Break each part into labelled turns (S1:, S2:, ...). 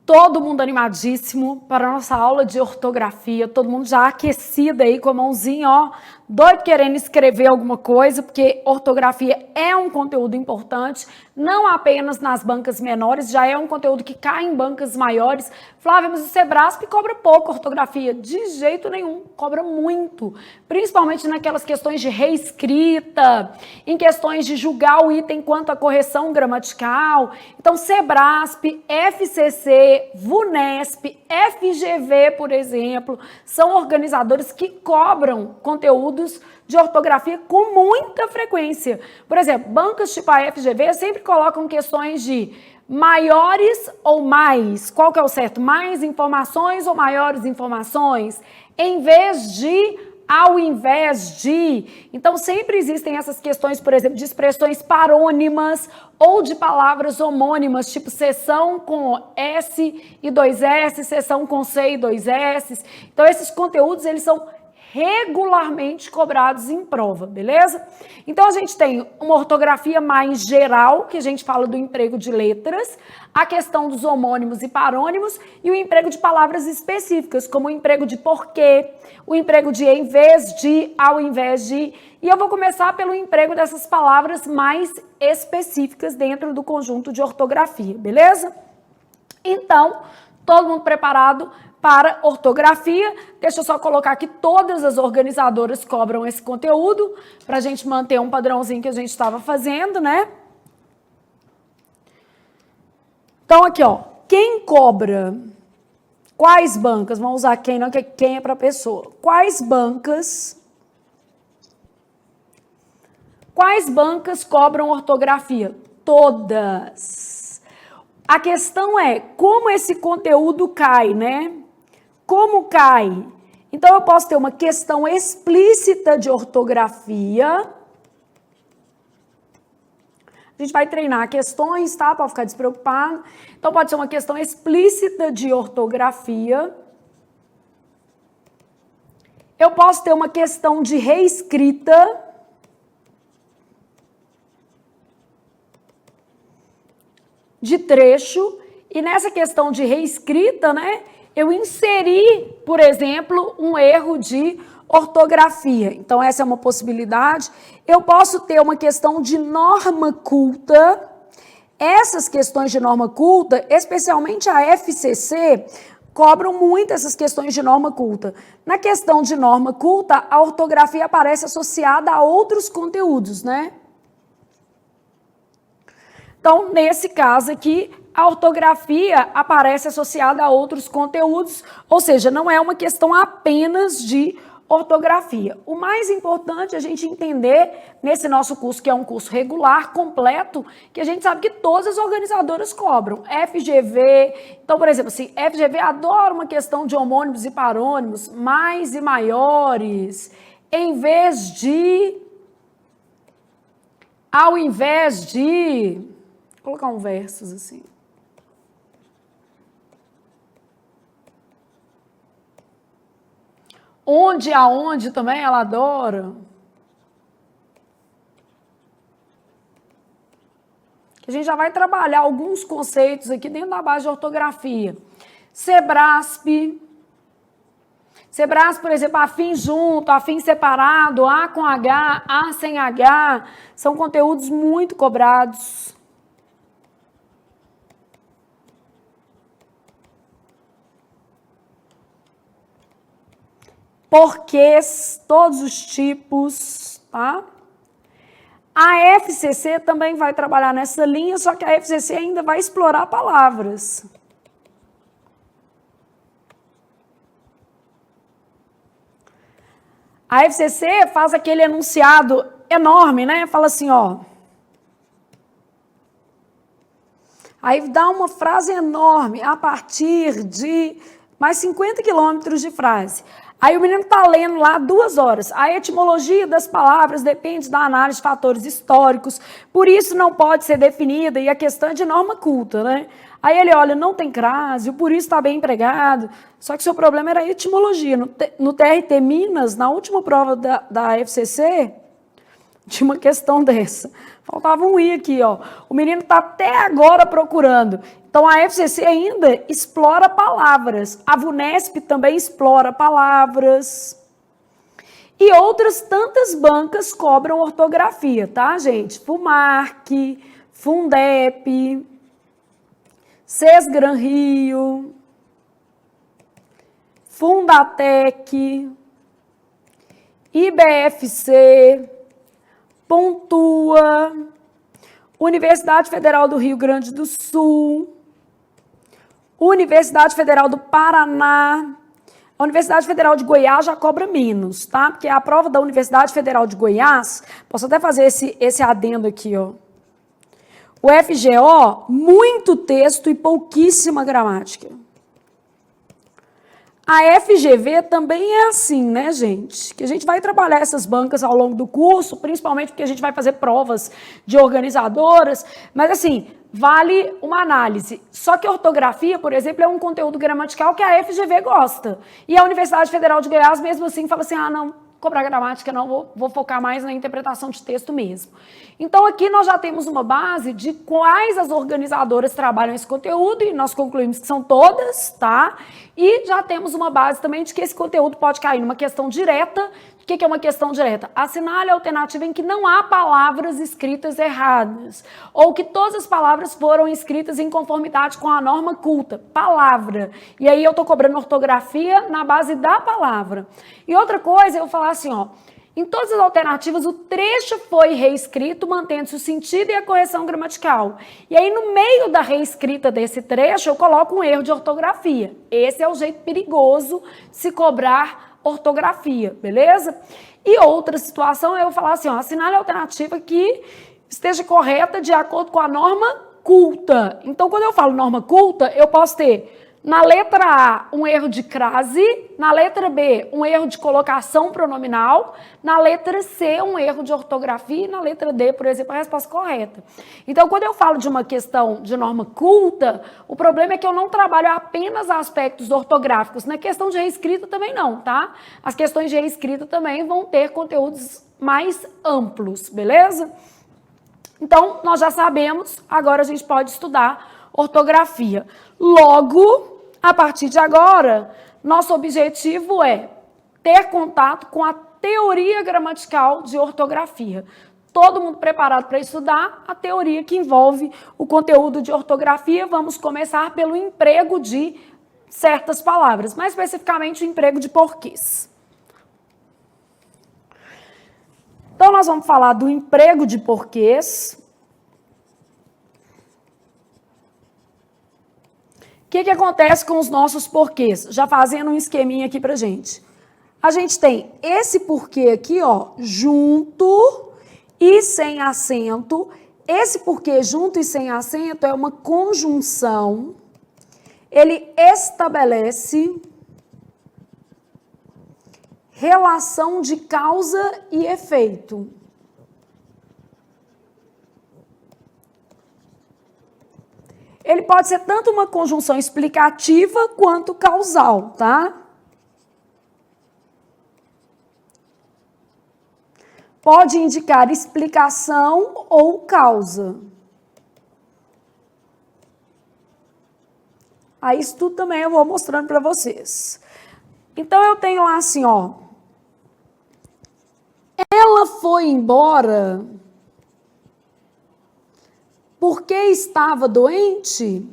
S1: Todo mundo animadíssimo para a nossa aula de ortografia, todo mundo já aquecido aí com a mãozinha, ó, doido querendo escrever alguma coisa, porque ortografia é um conteúdo importante, não apenas nas bancas menores, já é um conteúdo que cai em bancas maiores. Flávia, mas o Sebrasp cobra pouco ortografia? De jeito nenhum, cobra muito, principalmente naquelas questões de reescrita, em questões de julgar o item quanto à correção gramatical. Então, Sebrasp, FCC, VUNESP, FGV, por exemplo, são organizadores que cobram conteúdos de ortografia com muita frequência. Por exemplo, bancas tipo a FGV sempre colocam questões de maiores ou mais. Qual que é o certo? Mais informações ou maiores informações? Em vez de, ao invés de. Então, sempre existem essas questões, por exemplo, de expressões parônimas ou de palavras homônimas, tipo seção com S e 2S, seção com C e 2S. Então, esses conteúdos, eles são regularmente cobrados em prova, beleza? Então, a gente tem uma ortografia mais geral, que a gente fala do emprego de letras, a questão dos homônimos e parônimos e o emprego de palavras específicas, como o emprego de porquê, o emprego de em vez de, ao invés de. E eu vou começar pelo emprego dessas palavras mais específicas dentro do conjunto de ortografia, beleza? Então, todo mundo preparado para ortografia? Deixa eu só colocar aqui, todas as organizadoras cobram esse conteúdo, para a gente manter um padrãozinho que a gente estava fazendo, né? Então, aqui, ó, quem cobra? Quais bancas? Vamos usar quem, não, que quem é para pessoa. Quais bancas cobram ortografia? Todas. A questão é como esse conteúdo cai, né? Como cai? Então, eu posso ter uma questão explícita de ortografia. A gente vai treinar questões, tá? Para ficar despreocupado. Então, pode ser uma questão explícita de ortografia. Eu posso ter uma questão de reescrita. De trecho. E nessa questão de reescrita, né? Eu inseri, por exemplo, um erro de ortografia. Então, essa é uma possibilidade. Eu posso ter uma questão de norma culta. Essas questões de norma culta, especialmente a FCC, cobram muito essas questões de norma culta. Na questão de norma culta, a ortografia aparece associada a outros conteúdos, né? Então, nesse caso aqui, a ortografia aparece associada a outros conteúdos, ou seja, não é uma questão apenas de ortografia. O mais importante é a gente entender nesse nosso curso, que é um curso regular, completo, que a gente sabe que todas as organizadoras cobram. FGV, então, por exemplo, assim, FGV adora uma questão de homônimos e parônimos, mais e maiores, em vez de, ao invés de, vou colocar um versos assim. Onde, aonde também ela adora. A gente já vai trabalhar alguns conceitos aqui dentro da base de ortografia. Sebrasp, por exemplo, afim junto, afim separado, A com H, A sem H, são conteúdos muito cobrados. Porquês, todos os tipos, tá? A FCC também vai trabalhar nessa linha, só que a FCC ainda vai explorar palavras. A FCC faz aquele enunciado enorme, né? Fala assim, ó. Aí dá uma frase enorme, a partir de mais 50 quilômetros de frase. Aí o menino está lendo lá 2 horas. A etimologia das palavras depende da análise de fatores históricos, por isso não pode ser definida, e a questão é de norma culta, né? Aí ele olha, não tem crase, por isso está bem empregado, só que o seu problema era a etimologia. No TRT Minas, na última prova da FCC, de uma questão dessa. Faltava um I aqui, ó. O menino está até agora procurando. Então, a FGC ainda explora palavras. A VUNESP também explora palavras. E outras tantas bancas cobram ortografia, tá, gente? FUMARC, Fundep, Sesgran Rio, Fundatec, IBFC, Pontua, Universidade Federal do Rio Grande do Sul, Universidade Federal do Paraná. A Universidade Federal de Goiás já cobra menos, tá? Porque a prova da Universidade Federal de Goiás, posso até fazer esse adendo aqui, ó. O FGO, muito texto e pouquíssima gramática. A FGV também é assim, né, gente? Que a gente vai trabalhar essas bancas ao longo do curso, principalmente porque a gente vai fazer provas de organizadoras, mas assim, vale uma análise. Só que a ortografia, por exemplo, é um conteúdo gramatical que a FGV gosta. E a Universidade Federal de Goiás, mesmo assim, fala assim, ah, não, cobrar gramática não, vou focar mais na interpretação de texto mesmo. Então, aqui nós já temos uma base de quais as organizadoras trabalham esse conteúdo, e nós concluímos que são todas, tá? E já temos uma base também de que esse conteúdo pode cair numa questão direta. O que é uma questão direta? Assinale a alternativa em que não há palavras escritas erradas, ou que todas as palavras foram escritas em conformidade com a norma culta. Palavra. E aí eu estou cobrando ortografia na base da palavra. E outra coisa, eu vou falar assim, ó, em todas as alternativas o trecho foi reescrito, mantendo-se o sentido e a correção gramatical. E aí no meio da reescrita desse trecho eu coloco um erro de ortografia. Esse é o jeito perigoso de se cobrar ortografia, beleza? E outra situação, eu vou falar assim, ó, assinale a alternativa que esteja correta de acordo com a norma culta. Então, quando eu falo norma culta, eu posso ter na letra A um erro de crase, na letra B um erro de colocação pronominal, na letra C um erro de ortografia e na letra D, por exemplo, a resposta correta. Então, quando eu falo de uma questão de norma culta, o problema é que eu não trabalho apenas aspectos ortográficos. Na questão de reescrita também não, tá? As questões de reescrita também vão ter conteúdos mais amplos, beleza? Então, nós já sabemos, agora a gente pode estudar ortografia. Logo, a partir de agora, nosso objetivo é ter contato com a teoria gramatical de ortografia. Todo mundo preparado para estudar a teoria que envolve o conteúdo de ortografia. Vamos começar pelo emprego de certas palavras, mais especificamente o emprego de porquês. Então, nós vamos falar do emprego de porquês. O que acontece com os nossos porquês? Já fazendo um esqueminha aqui pra gente. A gente tem esse porquê aqui, ó, junto e sem acento. Esse porquê junto e sem acento é uma conjunção. Ele estabelece relação de causa e efeito. Ele pode ser tanto uma conjunção explicativa quanto causal, tá? Pode indicar explicação ou causa. Aí isso tudo também eu vou mostrando para vocês. Então eu tenho lá assim, ó. Ela foi embora porque estava doente?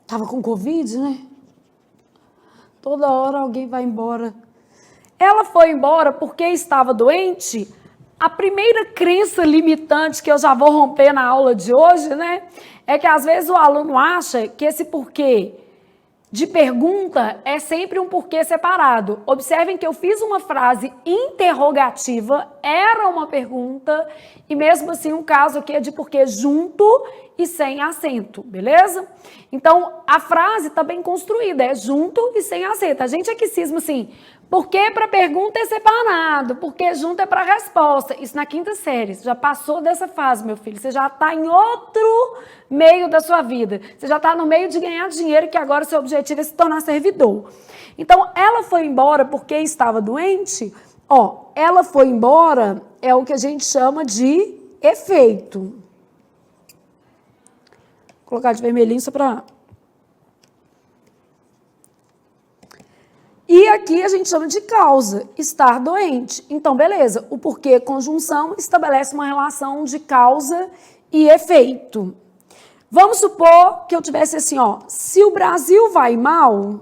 S1: Estava com Covid, né? Toda hora alguém vai embora. Ela foi embora porque estava doente? A primeira crença limitante que eu já vou romper na aula de hoje, né? É que às vezes o aluno acha que esse porquê de pergunta é sempre um porquê separado. Observem que eu fiz uma frase interrogativa, era uma pergunta, e mesmo assim um caso aqui é de porquê junto e sem acento, beleza? Então, a frase está bem construída, é junto e sem acento. A gente é que cisma assim, porquê para pergunta é separado, porque junto é para resposta. Isso na quinta série, você já passou dessa fase, meu filho, você já está em outro meio da sua vida. Você já está no meio de ganhar dinheiro, que agora o seu objetivo é se tornar servidor. Então, ela foi embora porque estava doente. Ó, ela foi embora é o que a gente chama de efeito. Vou colocar de vermelhinho só para... E aqui a gente chama de causa, estar doente. Então, beleza, o porquê conjunção estabelece uma relação de causa e efeito. Vamos supor que eu tivesse assim, ó, se o Brasil vai mal,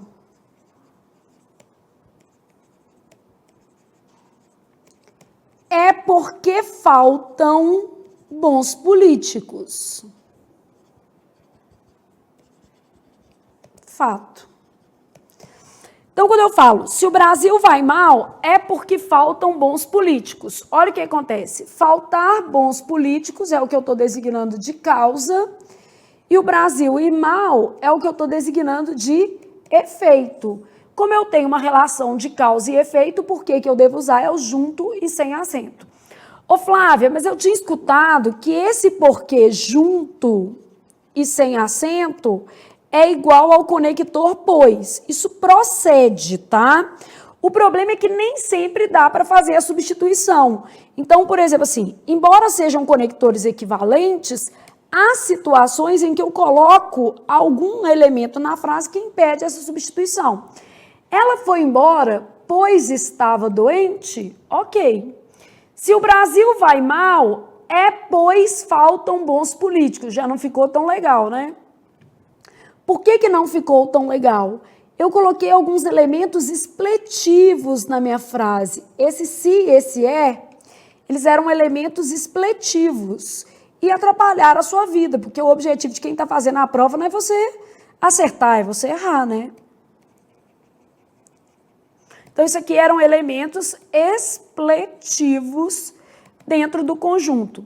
S1: é porque faltam bons políticos. Fato. Então, quando eu falo, se o Brasil vai mal, é porque faltam bons políticos. Olha o que acontece. Faltar bons políticos é o que eu estou designando de causa, e o Brasil ir mal é o que eu estou designando de efeito. Como eu tenho uma relação de causa e efeito, por que eu devo usar é o junto e sem acento. Ô Flávia, mas eu tinha escutado que esse porquê junto e sem acento é igual ao conector pois. Isso procede, tá? O problema é que nem sempre dá para fazer a substituição. Então, por exemplo, assim, embora sejam conectores equivalentes, há situações em que eu coloco algum elemento na frase que impede essa substituição. Ela foi embora, pois estava doente? Ok. Se o Brasil vai mal, é pois faltam bons políticos. Já não ficou tão legal, né? Por que não ficou tão legal? Eu coloquei alguns elementos expletivos na minha frase. Esse se, esse é, eles eram elementos expletivos e atrapalharam a sua vida, porque o objetivo de quem está fazendo a prova não é você acertar, é você errar, né? Então, isso aqui eram elementos expletivos dentro do conjunto.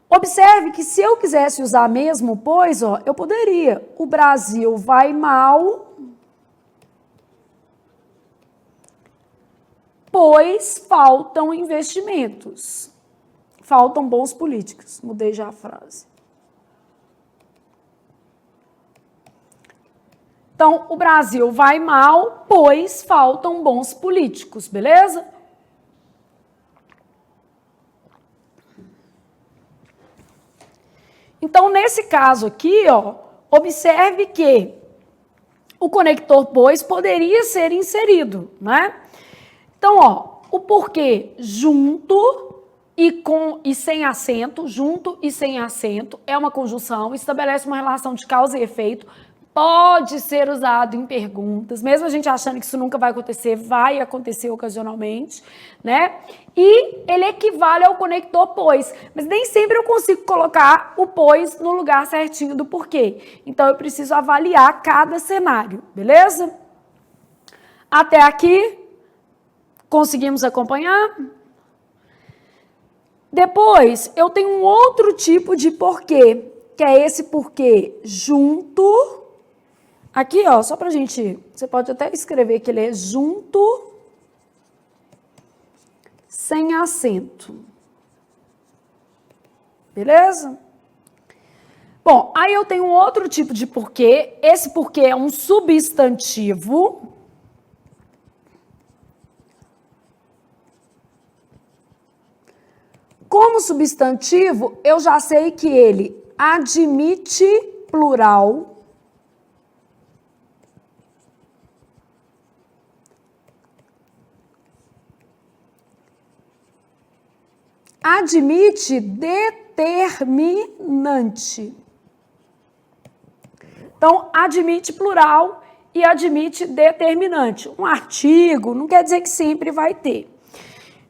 S1: Observe que se eu quisesse usar mesmo pois, ó, eu poderia. O Brasil vai mal, pois faltam investimentos. Faltam bons políticos. Mudei já a frase. Então, o Brasil vai mal, pois faltam bons políticos, beleza? Então, nesse caso aqui, ó, observe que o conector pois poderia ser inserido, né? Então, ó, o porquê junto e sem acento, junto e sem acento, é uma conjunção, estabelece uma relação de causa e efeito, pode ser usado em perguntas, mesmo a gente achando que isso nunca vai acontecer ocasionalmente, né? E ele equivale ao conector pois, mas nem sempre eu consigo colocar o pois no lugar certinho do porquê. Então, eu preciso avaliar cada cenário, beleza? Até aqui, conseguimos acompanhar? Depois, eu tenho um outro tipo de porquê, que é esse porquê junto. Aqui, ó, só pra gente, você pode até escrever que ele é junto, sem acento. Beleza? Bom, aí eu tenho um outro tipo de porquê. Esse porquê é um substantivo. Como substantivo, eu já sei que ele admite plural. Admite determinante. Então, admite plural e admite determinante. Um artigo não quer dizer que sempre vai ter.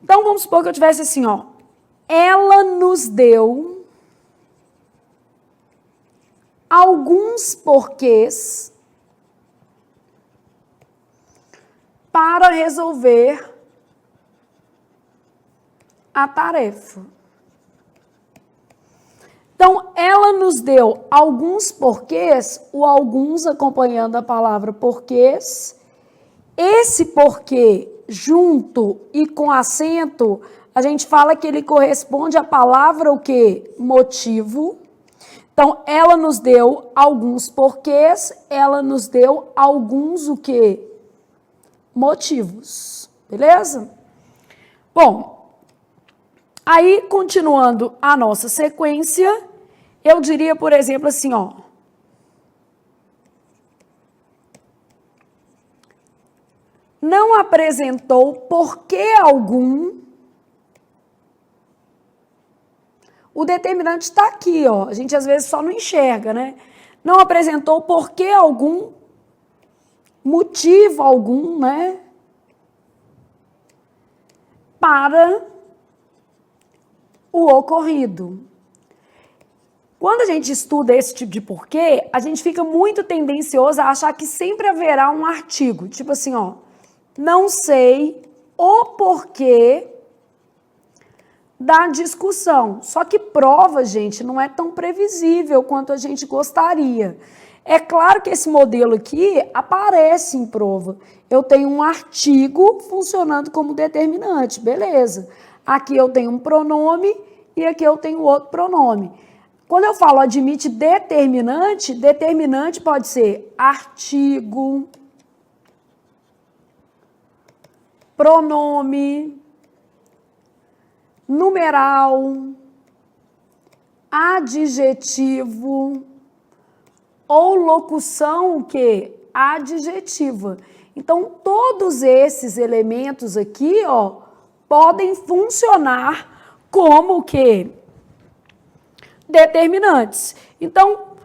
S1: Então, vamos supor que eu tivesse assim, ó. Ela nos deu alguns porquês para resolver a tarefa. Então, ela nos deu alguns porquês, o alguns acompanhando a palavra porquês. Esse porquê, junto e com acento, a gente fala que ele corresponde à palavra o quê? Motivo. Então, ela nos deu alguns porquês, ela nos deu alguns o quê? Motivos. Beleza? Bom, aí continuando a nossa sequência, eu diria, por exemplo, assim, ó. Não apresentou porquê algum. O determinante está aqui, ó. A gente às vezes só não enxerga, né? Não apresentou porquê algum, motivo algum, né? Para o ocorrido. Quando a gente estuda esse tipo de porquê, a gente fica muito tendencioso a achar que sempre haverá um artigo. Tipo assim, ó. Não sei o porquê da discussão. Só que prova, gente, não é tão previsível quanto a gente gostaria. É claro que esse modelo aqui aparece em prova. Eu tenho um artigo funcionando como determinante, beleza. Aqui eu tenho um pronome e aqui eu tenho outro pronome. Quando eu falo admite determinante, determinante pode ser artigo, pronome, numeral, adjetivo ou locução que adjetiva. Então, todos esses elementos aqui, ó, podem funcionar como que determinantes. Então,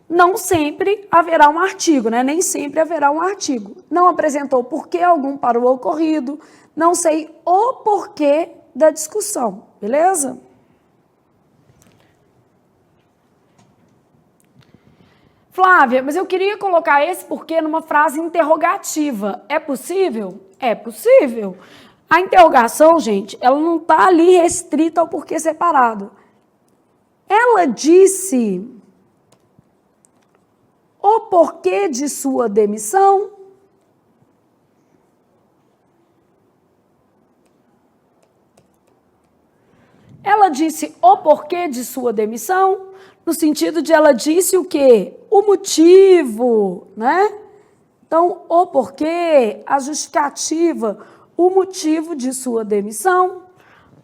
S1: não sempre haverá um artigo, né? Nem sempre haverá um artigo. Não apresentou porquê algum para o ocorrido, não sei o porquê da discussão, beleza? Flávia, mas eu queria colocar esse porquê numa frase interrogativa. É possível? É possível. A interrogação, gente, ela não está ali restrita ao porquê separado. Ela disse o porquê de sua demissão? Ela disse o porquê de sua demissão? No sentido de ela disse o quê? O motivo, né? Então, o porquê, a justificativa, o motivo de sua demissão.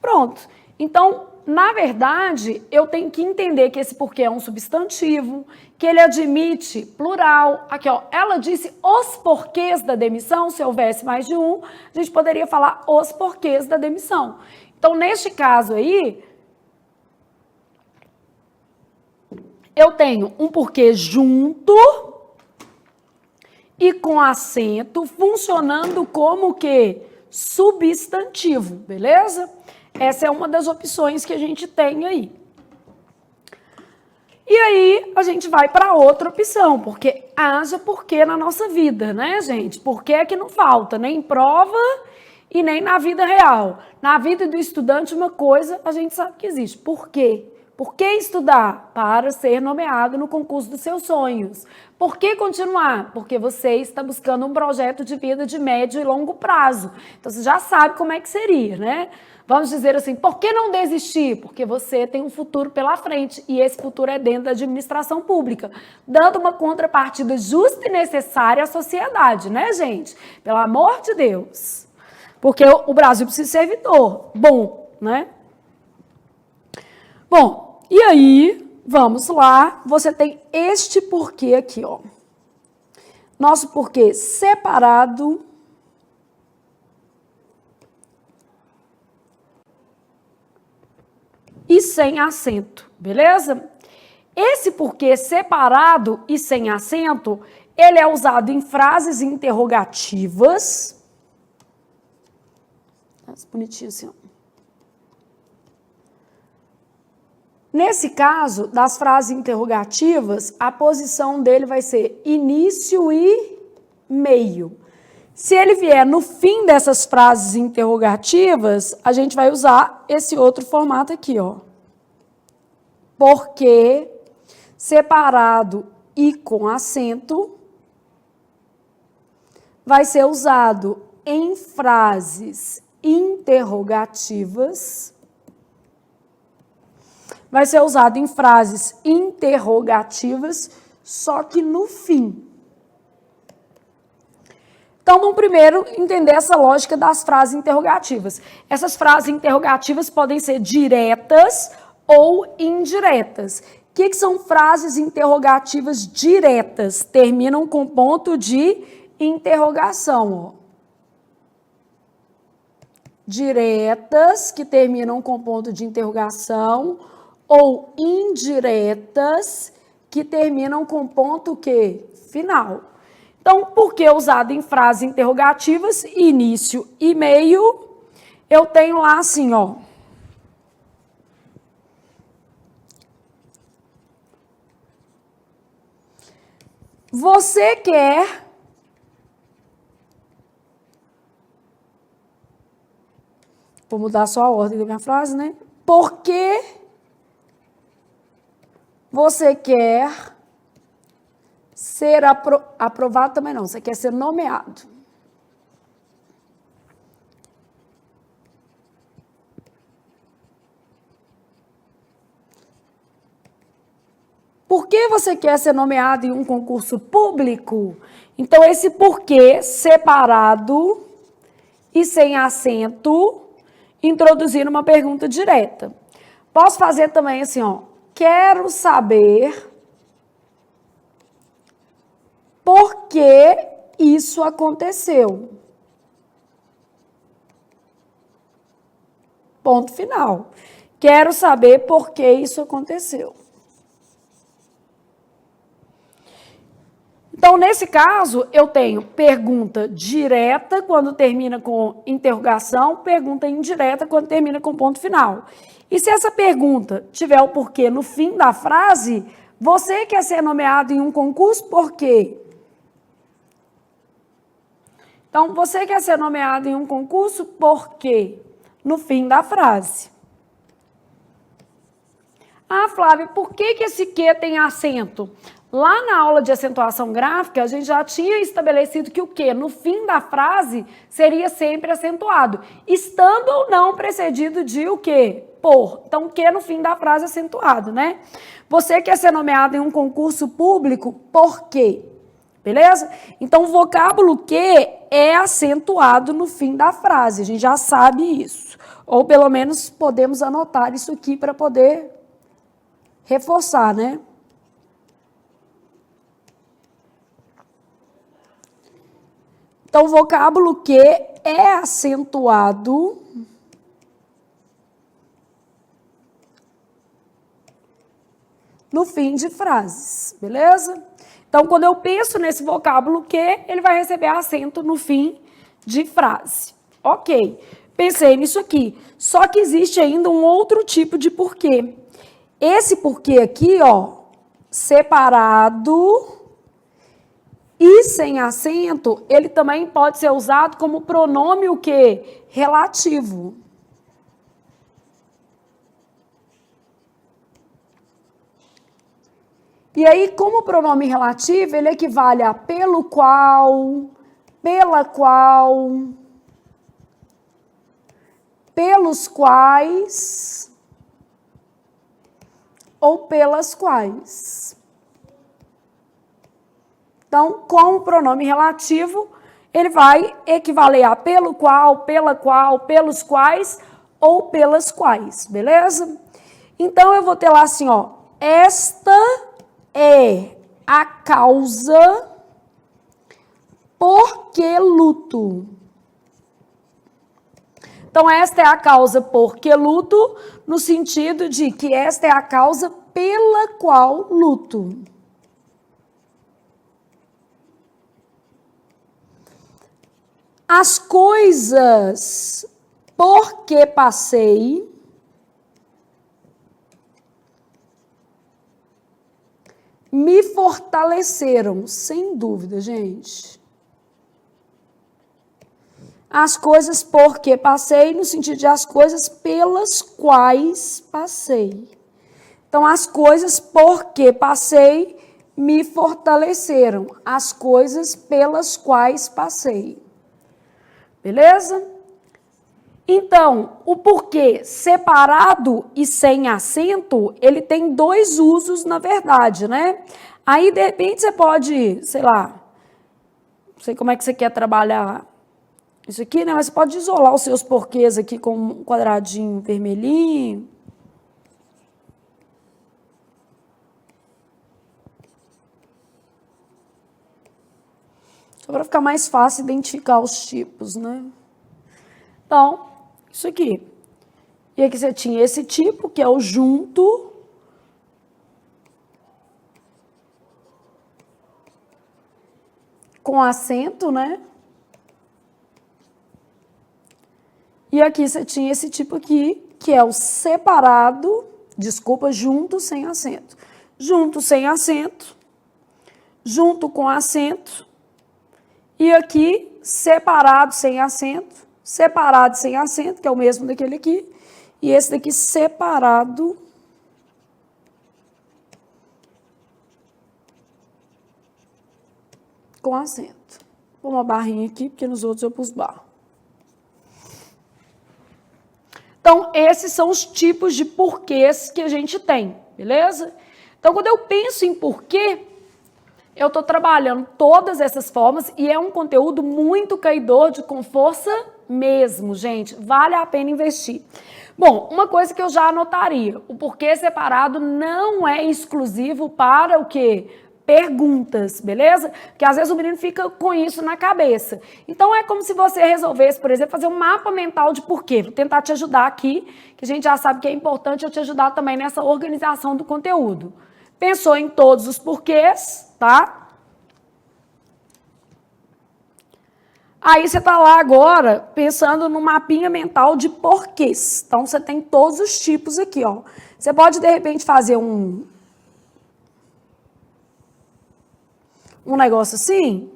S1: Pronto. Então, na verdade, eu tenho que entender que esse porquê é um substantivo, que ele admite plural. Aqui, ó, ela disse os porquês da demissão. Se houvesse mais de um, a gente poderia falar os porquês da demissão. Então, neste caso aí, eu tenho um porquê junto e com acento, funcionando como que substantivo, beleza? Essa é uma das opções que a gente tem aí. E aí, a gente vai para outra opção, porque haja porquê na nossa vida, né, gente? Porquê é que não falta, nem em prova e nem na vida real. Na vida do estudante, uma coisa a gente sabe que existe. Por quê? Por que estudar? Para ser nomeado no concurso dos seus sonhos. Por que continuar? Porque você está buscando um projeto de vida de médio e longo prazo. Então, você já sabe como é que seria, né? Vamos dizer assim, por que não desistir? Porque você tem um futuro pela frente e esse futuro é dentro da administração pública, dando uma contrapartida justa e necessária à sociedade, né, gente? Pelo amor de Deus. Porque o Brasil precisa de servidor bom, né? Bom, e aí, vamos lá, você tem este porquê aqui, ó. Nosso porquê separado e sem acento, beleza? Esse porquê separado e sem acento, ele é usado em frases interrogativas. Bonitinho assim, ó. Nesse caso, das frases interrogativas, a posição dele vai ser início e meio. Se ele vier no fim dessas frases interrogativas, a gente vai usar esse outro formato aqui, ó. Porque, separado e com acento, vai ser usado em frases interrogativas. Vai ser usado em frases interrogativas, só que no fim. Então, vamos primeiro entender essa lógica das frases interrogativas. Essas frases interrogativas podem ser diretas ou indiretas. O que são frases interrogativas diretas? Terminam com ponto de interrogação. Ó. Diretas, que terminam com ponto de interrogação, ou indiretas, que terminam com ponto que? Final. Então, por que usado em frases interrogativas, início e meio, eu tenho lá assim, ó. Você quer... Vou mudar só a ordem da minha frase, né? Por que você quer ser aprovado também não, você quer ser nomeado. Por que você quer ser nomeado em um concurso público? Então, esse porquê separado e sem acento, introduzir uma pergunta direta. Posso fazer também assim, ó. Quero saber por que isso aconteceu. Ponto final. Quero saber por que isso aconteceu. Então, nesse caso, eu tenho pergunta direta quando termina com interrogação, pergunta indireta quando termina com ponto final. E se essa pergunta tiver o porquê no fim da frase, você quer ser nomeado em um concurso, por quê? Então, você quer ser nomeado em um concurso, por quê? No fim da frase. Ah, Flávia, por que esse que tem acento? Lá na aula de acentuação gráfica, a gente já tinha estabelecido que o que no fim da frase seria sempre acentuado, estando ou não precedido de o quê? Por. Então, o que no fim da frase é acentuado, né? Você quer ser nomeado em um concurso público, por quê? Beleza? Então, o vocábulo que é acentuado no fim da frase, a gente já sabe isso. Ou pelo menos podemos anotar isso aqui para poder reforçar, né? Então, o vocábulo que é acentuado no fim de frases, beleza? Então, quando eu penso nesse vocábulo que, ele vai receber acento no fim de frase. Ok, pensei nisso aqui. Só que existe ainda um outro tipo de porquê. Esse porquê aqui, ó, separado e sem acento, ele também pode ser usado como pronome o quê? Relativo. E aí, como pronome relativo, ele equivale a pelo qual, pela qual, pelos quais ou pelas quais. Então, com o pronome relativo, ele vai equivaler a pelo qual, pela qual, pelos quais ou pelas quais, beleza? Então, eu vou ter lá assim, ó, esta é a causa por que luto. Então, esta é a causa por que luto, no sentido de que esta é a causa pela qual luto. As coisas por que passei me fortaleceram, sem dúvida, gente. As coisas por que passei, no sentido de as coisas pelas quais passei. Então, as coisas por que passei me fortaleceram. As coisas pelas quais passei. Beleza? Então, o porquê separado e sem acento, ele tem dois usos, na verdade, né? Aí, de repente, você pode, sei lá, Não sei como é que você quer trabalhar isso aqui, né? Mas você pode isolar os seus porquês aqui com um quadradinho vermelhinho. Só para ficar mais fácil identificar os tipos, né? Então, isso aqui. E aqui você tinha esse tipo, que é o junto. Com acento, né? E aqui você tinha esse tipo aqui, que é o separado, desculpa, junto sem acento. Junto sem acento, junto com acento, e aqui separado sem acento, separado sem acento, que é o mesmo daquele aqui, e esse daqui separado com acento. Vou uma barrinha aqui, porque nos outros eu pus barra. Então, esses são os tipos de porquês que a gente tem, beleza? Então, quando eu penso em porquê, eu estou trabalhando todas essas formas e é um conteúdo muito caidor com força mesmo, gente. Vale a pena investir. Bom, uma coisa que eu já anotaria, o porquê separado não é exclusivo para o quê? Perguntas, beleza? Porque às vezes o menino fica com isso na cabeça. Então é como se você resolvesse, por exemplo, fazer um mapa mental de porquê. Vou tentar te ajudar aqui, que a gente já sabe que é importante eu te ajudar também nessa organização do conteúdo. Pensou em todos os porquês, tá? Aí você tá lá agora pensando no mapinha mental de porquês. Então você tem todos os tipos aqui, ó. Você pode de repente fazer um negócio assim,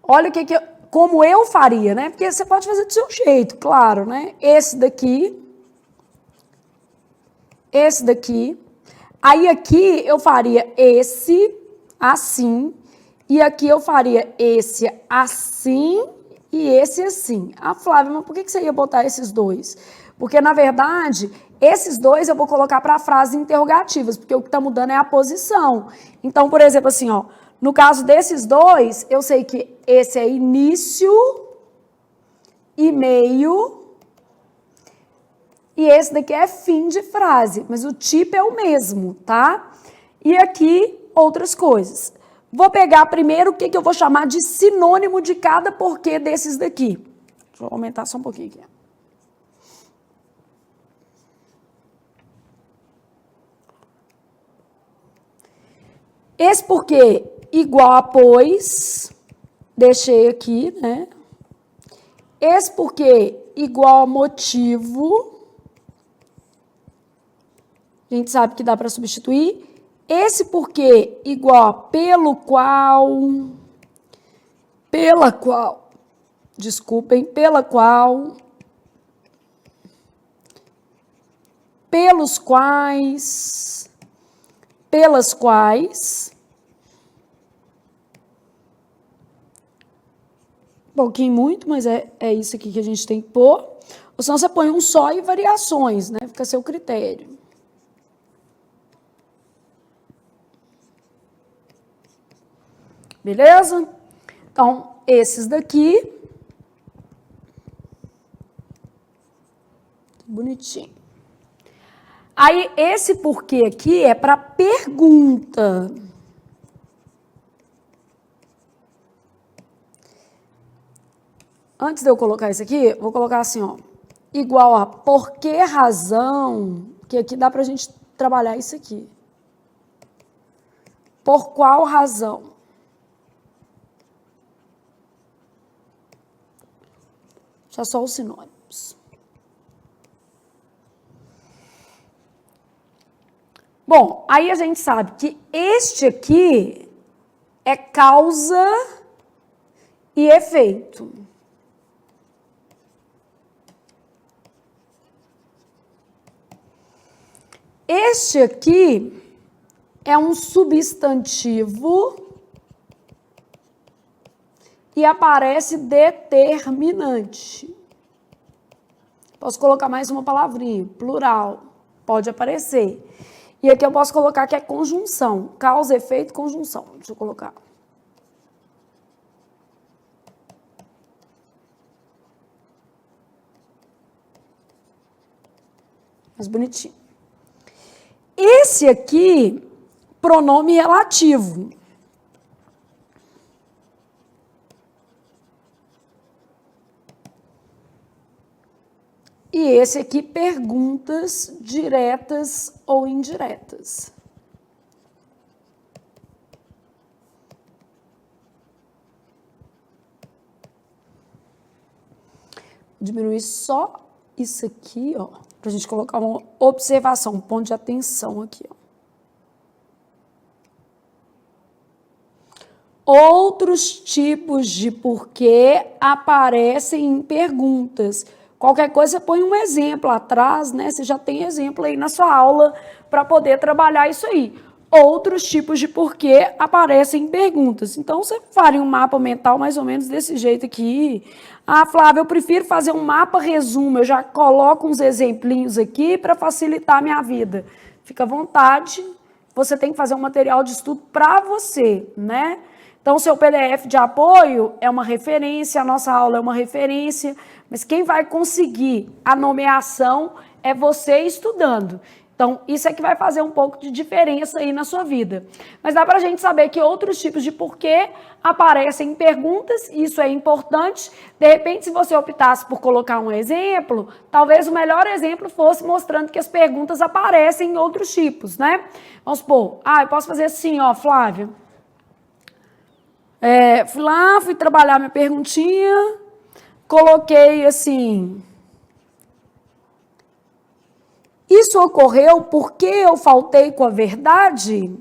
S1: olha como eu faria, né? Porque você pode fazer do seu jeito, claro, né? Esse daqui, aí aqui eu faria esse assim, e aqui eu faria esse assim e esse assim. Ah, Flávia, mas por que você ia botar esses dois? Porque, na verdade, esses dois eu vou colocar para frases interrogativas, porque o que está mudando é a posição. Então, por exemplo, assim, ó, no caso desses dois, eu sei que esse é início e meio, e esse daqui é fim de frase, mas o tipo é o mesmo, tá? E aqui, outras coisas. Vou pegar primeiro o que eu vou chamar de sinônimo de cada porquê desses daqui. Deixa eu aumentar só um pouquinho aqui. Esse porquê igual a pois, deixei aqui, né? Esse porquê igual a motivo, a gente sabe que dá para substituir. Esse porquê igual a pela qual, pelos quais, pelas quais, um pouquinho muito, mas é isso aqui que a gente tem que pôr. Ou senão você põe um só e variações, né? Fica a seu critério. Beleza? Então, esses daqui. Bonitinho. Aí, esse porquê aqui é para pergunta. Antes de eu colocar isso aqui, vou colocar assim, ó. Igual a por que razão, que aqui dá para a gente trabalhar isso aqui. Por qual razão? Já só os sinônimos. Bom, aí a gente sabe que este aqui é causa e efeito. Este aqui é um substantivo e aparece determinante. Posso colocar mais uma palavrinha, plural, pode aparecer. E aqui eu posso colocar que é conjunção, causa, efeito, conjunção. Deixa eu colocar. Mais bonitinho. Esse aqui, pronome relativo. E esse aqui, perguntas diretas ou indiretas. Diminuir só isso aqui, ó, para a gente colocar uma observação, um ponto de atenção aqui, ó. Outros tipos de porquê aparecem em perguntas. Qualquer coisa, você põe um exemplo atrás, né? Você já tem exemplo aí na sua aula para poder trabalhar isso aí. Outros tipos de porquê aparecem em perguntas. Então, você faria um mapa mental mais ou menos desse jeito aqui. Ah, Flávia, eu prefiro fazer um mapa resumo. Eu já coloco uns exemplinhos aqui para facilitar a minha vida. Fica à vontade. Você tem que fazer um material de estudo para você, né? Então, o seu PDF de apoio é uma referência, a nossa aula é uma referência, mas quem vai conseguir a nomeação é você estudando. Então, isso é que vai fazer um pouco de diferença aí na sua vida. Mas dá para a gente saber que outros tipos de porquê aparecem em perguntas, isso é importante. De repente, se você optasse por colocar um exemplo, talvez o melhor exemplo fosse mostrando que as perguntas aparecem em outros tipos, né? Vamos supor, eu posso fazer assim, ó, Flávia. Fui lá, fui trabalhar minha perguntinha, coloquei assim... Isso ocorreu porque eu faltei com a verdade?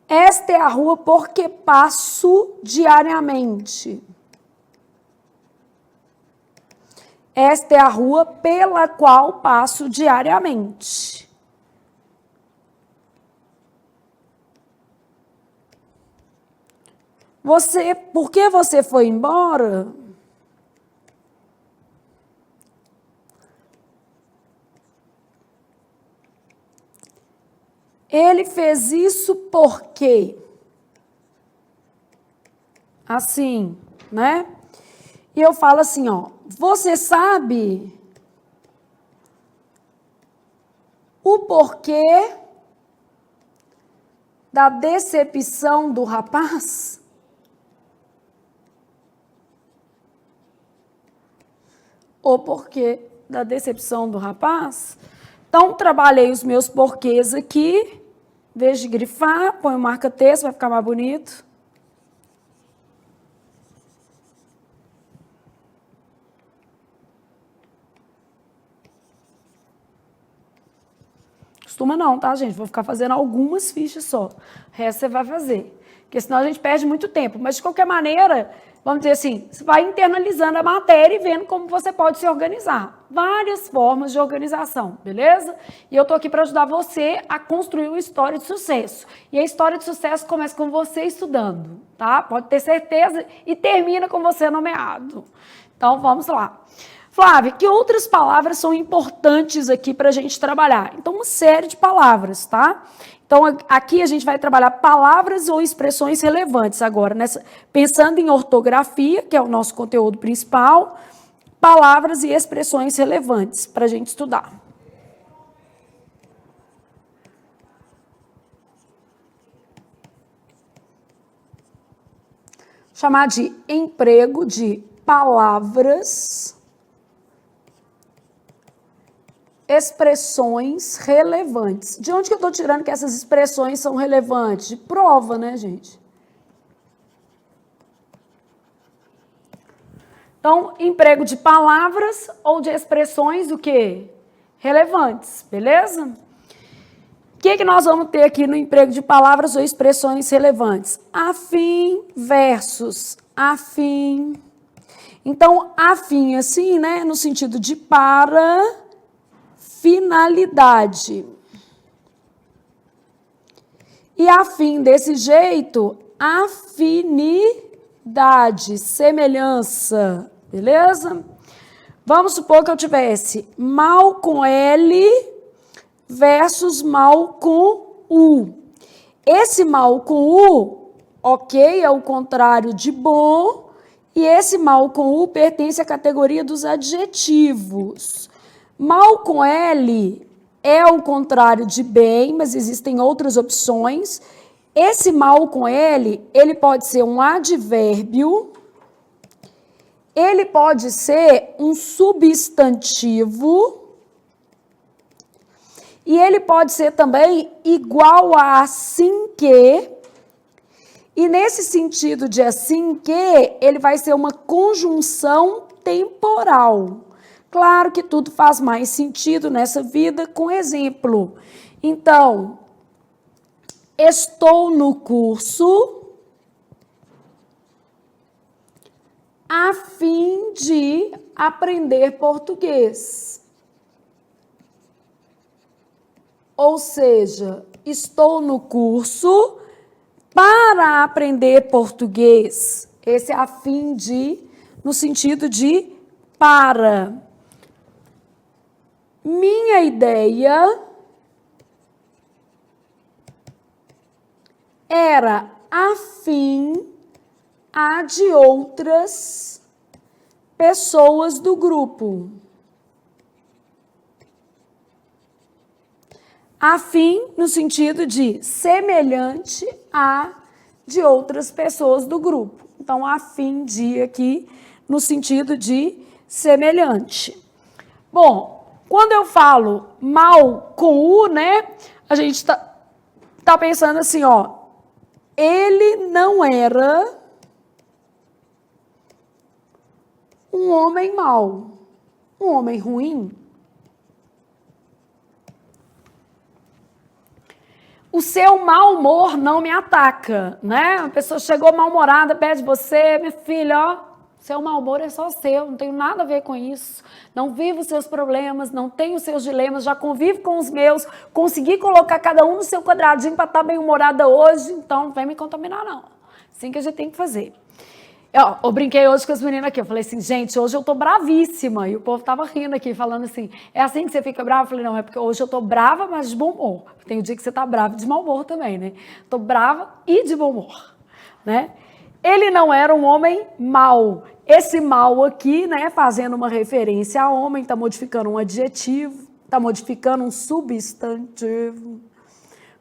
S1: Esta é a rua porque passo diariamente. Esta é a rua pela qual passo diariamente. Por que você foi embora? Ele fez isso por quê? Assim, né? E eu falo assim, ó, você sabe o porquê da decepção do rapaz? O porquê da decepção do rapaz? Então, trabalhei os meus porquês aqui, em vez de grifar, põe o marca-texto, vai ficar mais bonito. Costuma não, tá, gente? Vou ficar fazendo algumas fichas só. O resto você vai fazer. Porque senão a gente perde muito tempo. Mas, de qualquer maneira, vamos dizer assim, você vai internalizando a matéria e vendo como você pode se organizar. Várias formas de organização, beleza? E eu tô aqui para ajudar você a construir uma história de sucesso. E a história de sucesso começa com você estudando, tá? Pode ter certeza. E termina com você nomeado. Então, vamos lá. Flávia, que outras palavras são importantes aqui para a gente trabalhar? Então, uma série de palavras, tá? Então, aqui a gente vai trabalhar palavras ou expressões relevantes agora, pensando em ortografia, que é o nosso conteúdo principal, palavras e expressões relevantes para a gente estudar. Chamar de emprego de palavras, expressões relevantes. De onde que eu estou tirando que essas expressões são relevantes? De prova, né, gente? Então, emprego de palavras ou de expressões o quê? Relevantes, beleza? O que nós vamos ter aqui no emprego de palavras ou expressões relevantes? Afim versus afim. Então, afim assim, né, no sentido de para... finalidade. E afim desse jeito, afinidade, semelhança, beleza? Vamos supor que eu tivesse mal com L versus mal com U. Esse mal com U, ok é o contrário de bom, e esse mal com U pertence à categoria dos adjetivos. Mal com L é o contrário de bem, mas existem outras opções. Esse mal com L, ele pode ser um advérbio, ele pode ser um substantivo, e ele pode ser também igual a assim que, e nesse sentido de assim que, ele vai ser uma conjunção temporal. Claro que tudo faz mais sentido nessa vida com exemplo. Então, estou no curso a fim de aprender português. Ou seja, estou no curso para aprender português. Esse é a fim de, no sentido de para. Minha ideia era afim a de outras pessoas do grupo. Afim no sentido de semelhante a de outras pessoas do grupo. Então, afim de aqui no sentido de semelhante. Bom, quando eu falo mal com U, né, a gente tá pensando assim, ó, ele não era um homem mau, um homem ruim. O seu mau humor não me ataca, né? A pessoa chegou mal-humorada, pede você, minha filha, ó, seu mau humor é só seu, não tenho nada a ver com isso. Não vivo os seus problemas, não tenho os seus dilemas, já convivo com os meus, consegui colocar cada um no seu quadradinho para estar bem-humorada hoje, então não vem me contaminar, não. Assim que a gente tem que fazer. Eu brinquei hoje com as meninas aqui, eu falei assim, gente, hoje eu tô bravíssima, e o povo tava rindo aqui, falando assim, é assim que você fica brava? Eu falei, não, é porque hoje eu tô brava, mas de bom humor. Tem o dia que você tá brava e de mau humor também, né? Tô brava e de bom humor, né? Ele não era um homem mau. Esse mal aqui, né, fazendo uma referência a homem, tá modificando um adjetivo, tá modificando um substantivo.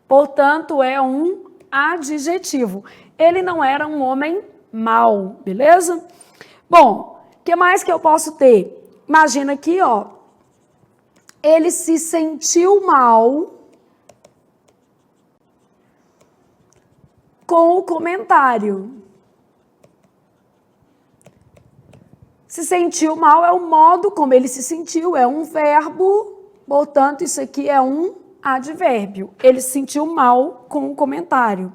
S1: Portanto, é um adjetivo. Ele não era um homem mal, beleza? Bom, o que mais que eu posso ter? Imagina aqui, ó. Ele se sentiu mal com o comentário. Se sentiu mal é o modo como ele se sentiu, é um verbo, portanto, isso aqui é um advérbio. Ele se sentiu mal com o comentário.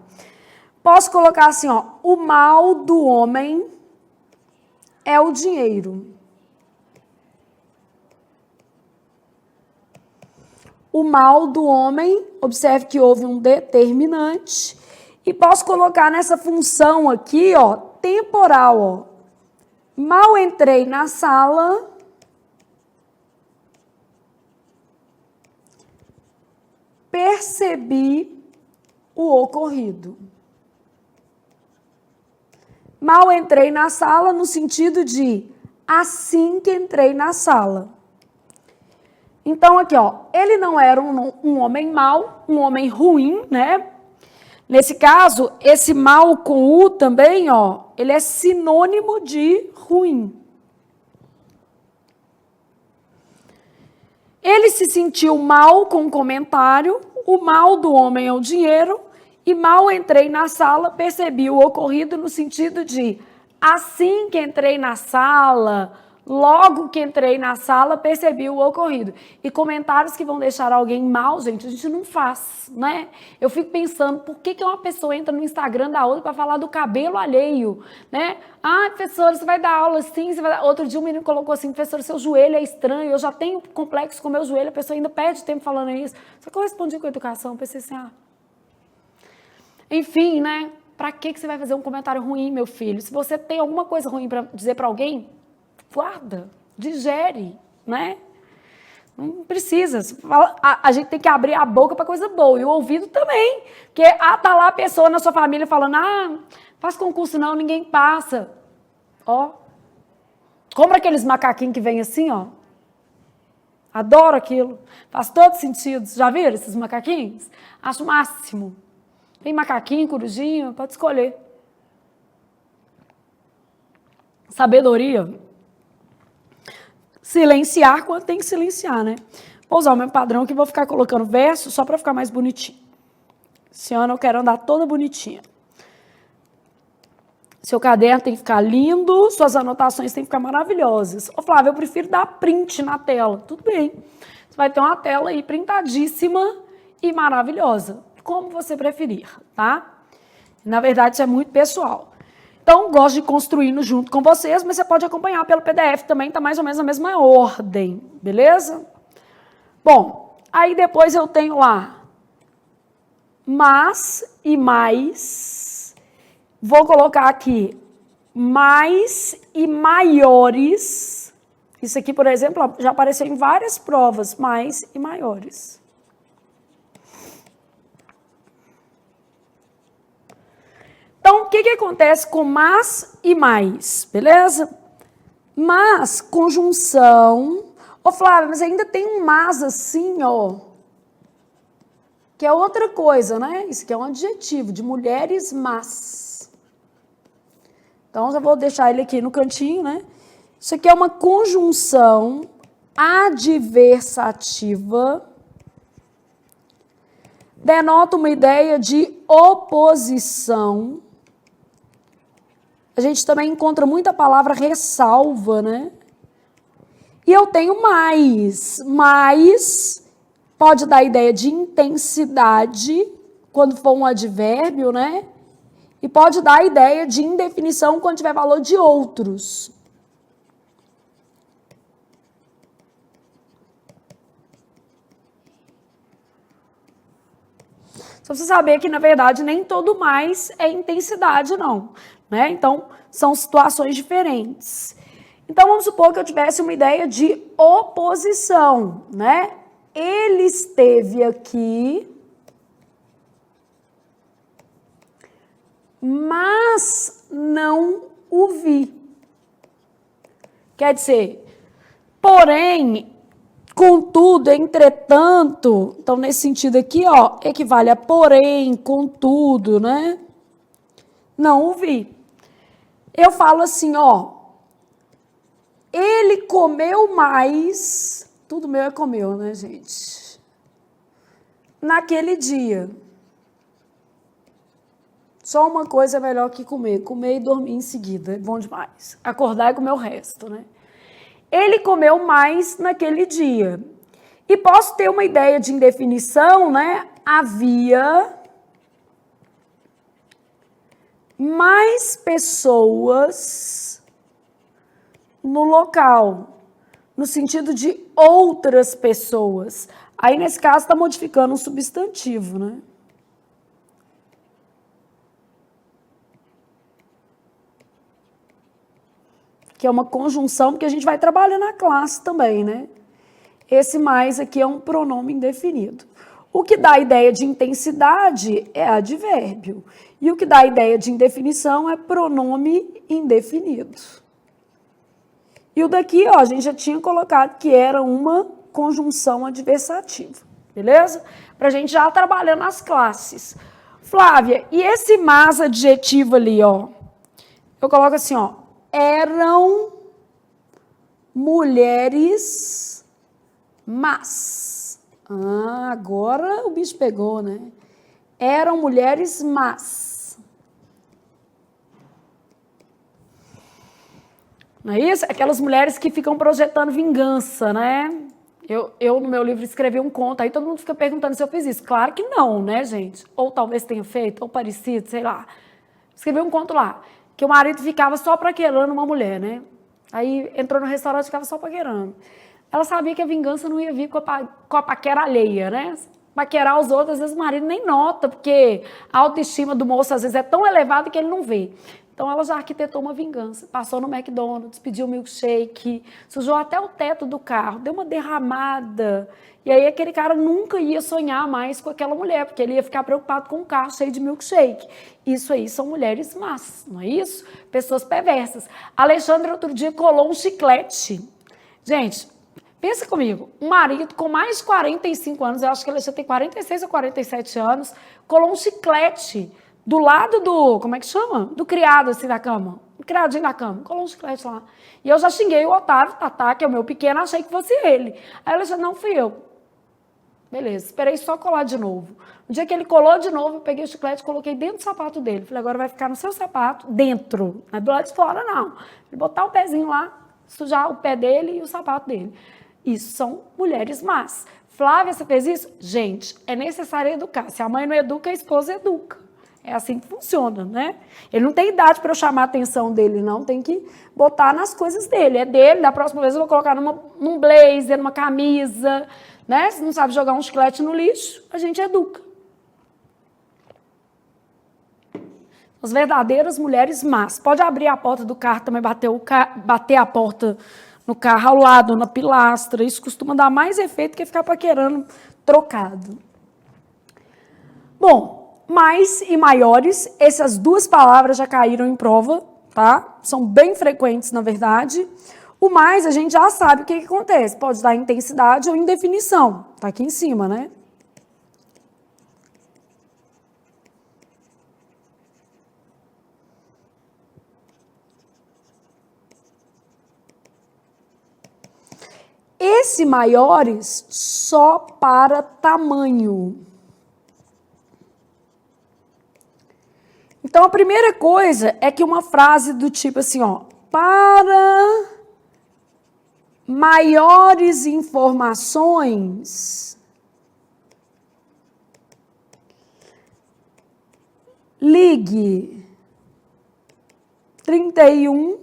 S1: Posso colocar assim, ó, o mal do homem é o dinheiro. O mal do homem, observe que houve um determinante, e posso colocar nessa função aqui, ó, temporal, ó. Mal entrei na sala, percebi o ocorrido. Mal entrei na sala no sentido de assim que entrei na sala. Então, aqui, ó, ele não era um homem mau, um homem ruim, né? Nesse caso, esse mal com U também, ó, ele é sinônimo de ruim. Ele se sentiu mal com o comentário, o mal do homem é o dinheiro, e mal entrei na sala, percebi o ocorrido no sentido de assim que entrei na sala, logo que entrei na sala, percebi o ocorrido. E comentários que vão deixar alguém mal, gente, a gente não faz, né? Eu fico pensando, por que uma pessoa entra no Instagram da outra para falar do cabelo alheio, né? Ah, professora, você vai dar aula assim, você vai dar... Outro dia um menino colocou assim, professora, seu joelho é estranho, eu já tenho complexo com o meu joelho, a pessoa ainda perde tempo falando isso. Só que eu respondi com educação, pensei assim, enfim, né? Pra que você vai fazer um comentário ruim, meu filho? Se você tem alguma coisa ruim para dizer para alguém, guarda, digere, né? Não precisa. A gente tem que abrir a boca para coisa boa. E o ouvido também. Porque tá lá a pessoa na sua família falando, faz concurso não, ninguém passa. Ó. Compra aqueles macaquinhos que vem assim, ó. Adoro aquilo. Faz todo sentido. Já viram esses macaquinhos? Acho o máximo. Tem macaquinho, corujinha, pode escolher. Sabedoria. Silenciar quando tem que silenciar, né? Vou usar o mesmo padrão que vou ficar colocando verso só para ficar mais bonitinho. Esse ano eu quero andar toda bonitinha. Seu caderno tem que ficar lindo, suas anotações têm que ficar maravilhosas. Ô, Flávia, eu prefiro dar print na tela. Tudo bem. Você vai ter uma tela aí printadíssima e maravilhosa. Como você preferir, tá? Na verdade, isso é muito pessoal. Então, gosto de construindo junto com vocês, mas você pode acompanhar pelo PDF também, tá mais ou menos na mesma ordem, beleza? Bom, aí depois eu tenho lá mas e mais. Vou colocar aqui mais e maiores. Isso aqui, por exemplo, já apareceu em várias provas, mais e maiores. Então, o que acontece com mas e mais, beleza? Mas, conjunção... Ô, Flávia, mas ainda tem um mas assim, ó, que é outra coisa, né? Isso aqui é um adjetivo, de mulheres mas. Então, já vou deixar ele aqui no cantinho, né? Isso aqui é uma conjunção adversativa, denota uma ideia de oposição. A gente também encontra muita palavra ressalva, né? E eu tenho mais. Mais pode dar ideia de intensidade, quando for um advérbio, né? E pode dar ideia de indefinição quando tiver valor de outros. Só você saber que, na verdade, nem todo mais é intensidade, não. Né? Então, são situações diferentes. Então, vamos supor que eu tivesse uma ideia de oposição, né? Ele esteve aqui, mas não o vi. Quer dizer, porém, contudo, entretanto, então, nesse sentido aqui, ó, equivale a porém, contudo, né? Não o vi. Eu falo assim, ó, ele comeu mais, tudo meu é comeu, né, gente? Naquele dia. Só uma coisa é melhor que comer e dormir em seguida, é bom demais. Acordar e comer o resto, né? Ele comeu mais naquele dia. E posso ter uma ideia de indefinição, né? Havia mais pessoas no local, no sentido de outras pessoas. Aí, nesse caso, está modificando um substantivo, né? Que é uma conjunção, porque a gente vai trabalhar na classe também, né? Esse mais aqui é um pronome indefinido. O que dá a ideia de intensidade é advérbio. E o que dá a ideia de indefinição é pronome indefinido. E o daqui, ó, a gente já tinha colocado que era uma conjunção adversativa. Beleza? Para a gente já trabalhando nas classes. Flávia, e esse mas adjetivo ali, ó? Eu coloco assim, ó. Eram mulheres mas. Agora o bicho pegou, né? Eram mulheres mas. Não é isso? Aquelas mulheres que ficam projetando vingança, né? Eu, no meu livro, escrevi um conto, aí todo mundo fica perguntando se eu fiz isso. Claro que não, né, gente? Ou talvez tenha feito, ou parecido, sei lá. Escrevi um conto lá, que o marido ficava só paquerando uma mulher, né? Aí entrou no restaurante e ficava só paquerando. Ela sabia que a vingança não ia vir com a paquera alheia, né? Paquerar os outros, às vezes o marido nem nota, porque a autoestima do moço, às vezes, é tão elevada que ele não vê. Então, ela já arquitetou uma vingança. Passou no McDonald's, pediu milkshake, sujou até o teto do carro, deu uma derramada. E aí, aquele cara nunca ia sonhar mais com aquela mulher, porque ele ia ficar preocupado com um carro cheio de milkshake. Isso aí são mulheres más, não é isso? Pessoas perversas. A Alexandra, outro dia, colou um chiclete. Gente, pensa comigo, um marido com mais de 45 anos, eu acho que a Alexandra tem 46 ou 47 anos, colou um chiclete do lado do, como é que chama? Do criado, assim, da cama. O criadinho da cama. Colou um chiclete lá. E eu já xinguei o Otávio, Tatá, que é o meu pequeno, achei que fosse ele. Aí ela disse, não, fui eu. Beleza, esperei só colar de novo. No dia que ele colou de novo, eu peguei o chiclete e coloquei dentro do sapato dele. Falei, agora vai ficar no seu sapato, dentro. Não é do lado de fora, não. Ele botar o pezinho lá, sujar o pé dele e o sapato dele. Isso são mulheres más. Flávia, você fez isso? Gente, é necessário educar. Se a mãe não educa, a esposa educa. É assim que funciona, né? Ele não tem idade para eu chamar a atenção dele, não. Tem que botar nas coisas dele. É dele, da próxima vez eu vou colocar num blazer, numa camisa, né? Se não sabe jogar um chiclete no lixo, a gente educa. As verdadeiras mulheres más. Pode abrir a porta do carro também, bater a porta no carro ao lado, na pilastra. Isso costuma dar mais efeito que ficar paquerando trocado. Bom, mais e maiores, essas duas palavras já caíram em prova, tá? São bem frequentes, na verdade. O mais, a gente já sabe o que acontece. Pode dar intensidade ou indefinição. Tá aqui em cima, né? Esse maiores só para tamanho. Então, a primeira coisa é que uma frase do tipo assim, ó, para maiores informações, ligue 31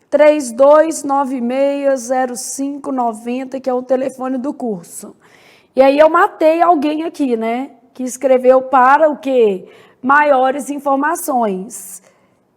S1: 32960590, que é o telefone do curso. E aí eu matei alguém aqui, né? Que escreveu para o quê? Maiores informações.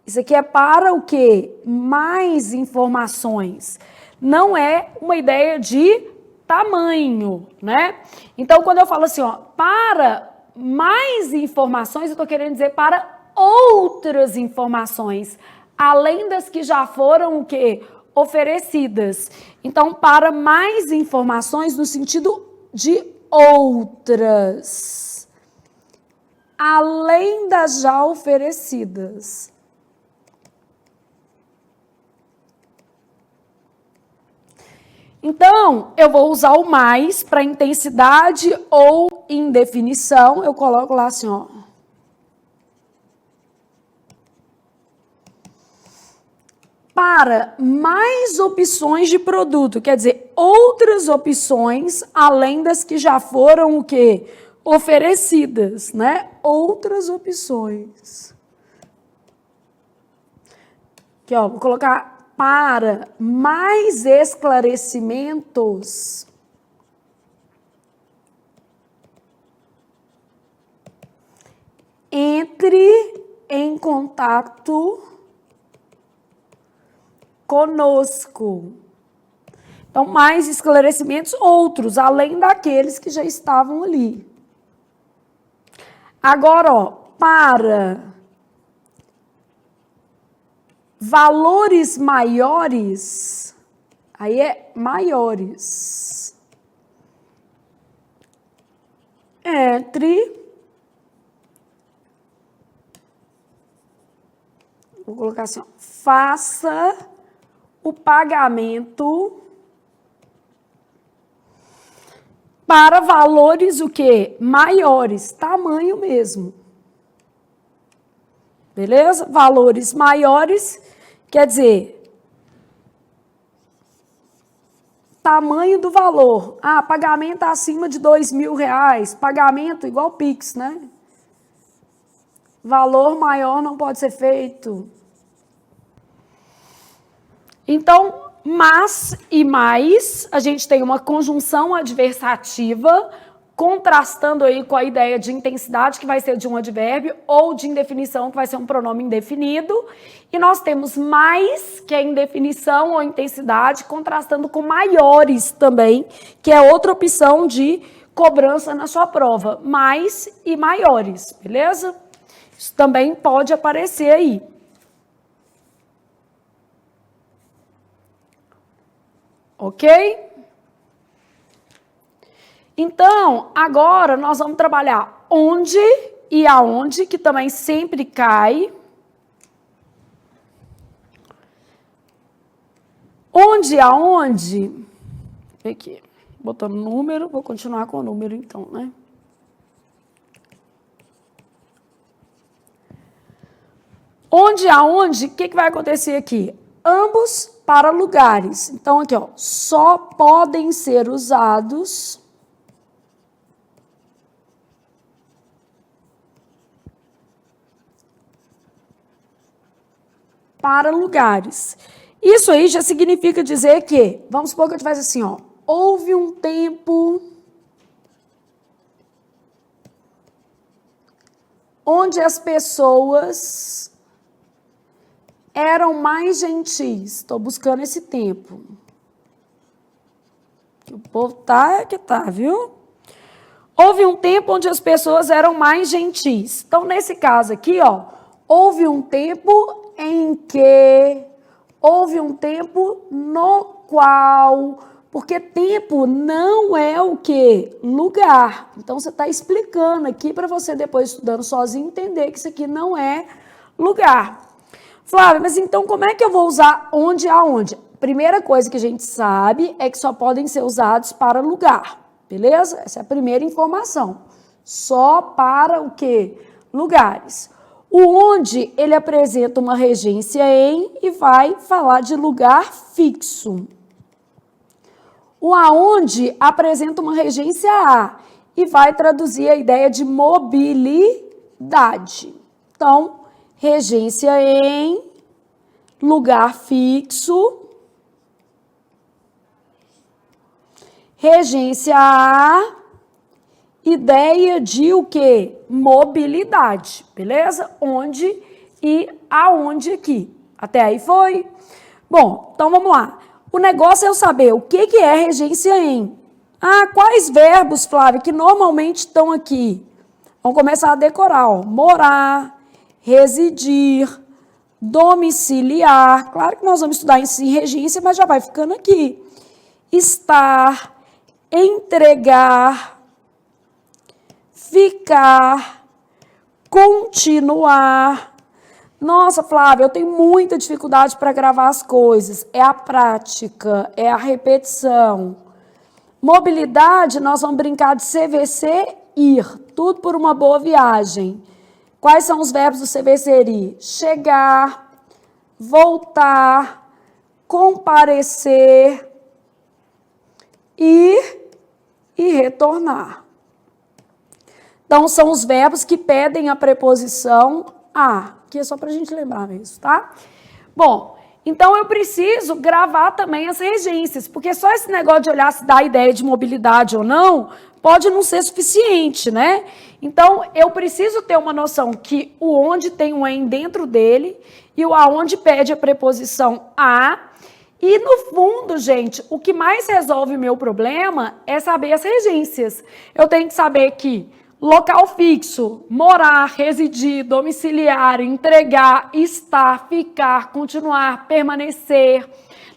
S1: Isso aqui é para o quê? Mais informações. Não é uma ideia de tamanho, né? Então, quando eu falo assim, ó, para mais informações, eu estou querendo dizer para outras informações, além das que já foram o quê? Oferecidas. Então, para mais informações no sentido de outras, além das já oferecidas. Então, eu vou usar o mais para intensidade ou indefinição. Eu coloco lá assim, ó. Para mais opções de produto, quer dizer, outras opções além das que já foram o quê? Oferecidas, né? Outras opções. Aqui, ó, vou colocar para mais esclarecimentos entre em contato conosco. Então, mais esclarecimentos, outros, além daqueles que já estavam ali. Agora, ó, para valores maiores, aí é maiores, entre, vou colocar assim, ó, faça o pagamento para valores o quê? Maiores, tamanho mesmo. Beleza? Valores maiores, quer dizer, tamanho do valor. Ah, pagamento acima de R$2.000, pagamento igual Pix, né? Valor maior não pode ser feito. Então, mas e mais, a gente tem uma conjunção adversativa contrastando aí com a ideia de intensidade, que vai ser de um advérbio, ou de indefinição, que vai ser um pronome indefinido. E nós temos mais, que é indefinição ou intensidade, contrastando com maiores também, que é outra opção de cobrança na sua prova. Mais e maiores, beleza? Isso também pode aparecer aí. Ok? Então, agora nós vamos trabalhar onde e aonde, que também sempre cai. Onde e aonde? Aqui, botando número, vou continuar com o número então, né? Onde e aonde, o que vai acontecer aqui? Ambos para lugares. Então, aqui, ó, só podem ser usados para lugares. Isso aí já significa dizer que, vamos supor que eu te faça assim, ó, houve um tempo onde as pessoas eram mais gentis. Estou buscando esse tempo. O povo tá que tá, viu? Houve um tempo onde as pessoas eram mais gentis. Então, nesse caso aqui, ó, houve um tempo em que, houve um tempo no qual, porque tempo não é o quê? Lugar. Então, você está explicando aqui para você depois, estudando sozinho, entender que isso aqui não é lugar. Flávia, mas então como é que eu vou usar onde e aonde? Primeira coisa que a gente sabe é que só podem ser usados para lugar, beleza? Essa é a primeira informação. Só para o quê? Lugares. O onde, ele apresenta uma regência em e vai falar de lugar fixo. O aonde apresenta uma regência a e vai traduzir a ideia de mobilidade. Então, regência em, lugar fixo, regência a, ideia de o quê? Mobilidade, beleza? Onde e aonde aqui. Até aí foi? Bom, então vamos lá. O negócio é eu saber o que é regência em. Ah, quais verbos, Flávia, que normalmente estão aqui? Vamos começar a decorar, ó. Morar, residir, domiciliar. Claro que nós vamos estudar em regência, mas já vai ficando aqui. Estar, entregar, ficar, continuar. Nossa, Flávia, eu tenho muita dificuldade para gravar as coisas. É a prática, é a repetição. Mobilidade, nós vamos brincar de CVC, ir. Tudo por uma boa viagem. Quais são os verbos do CVC ir? Chegar, voltar, comparecer, ir e retornar. Então, são os verbos que pedem a preposição a, que é só para a gente lembrar isso, tá? Bom, então eu preciso gravar também as regências, porque só esse negócio de olhar se dá ideia de mobilidade ou não, pode não ser suficiente, né? Então, eu preciso ter uma noção que o onde tem um em dentro dele e o aonde pede a preposição a. E, no fundo, gente, o que mais resolve o meu problema é saber as regências. Eu tenho que saber que local fixo, morar, residir, domiciliar, entregar, estar, ficar, continuar, permanecer,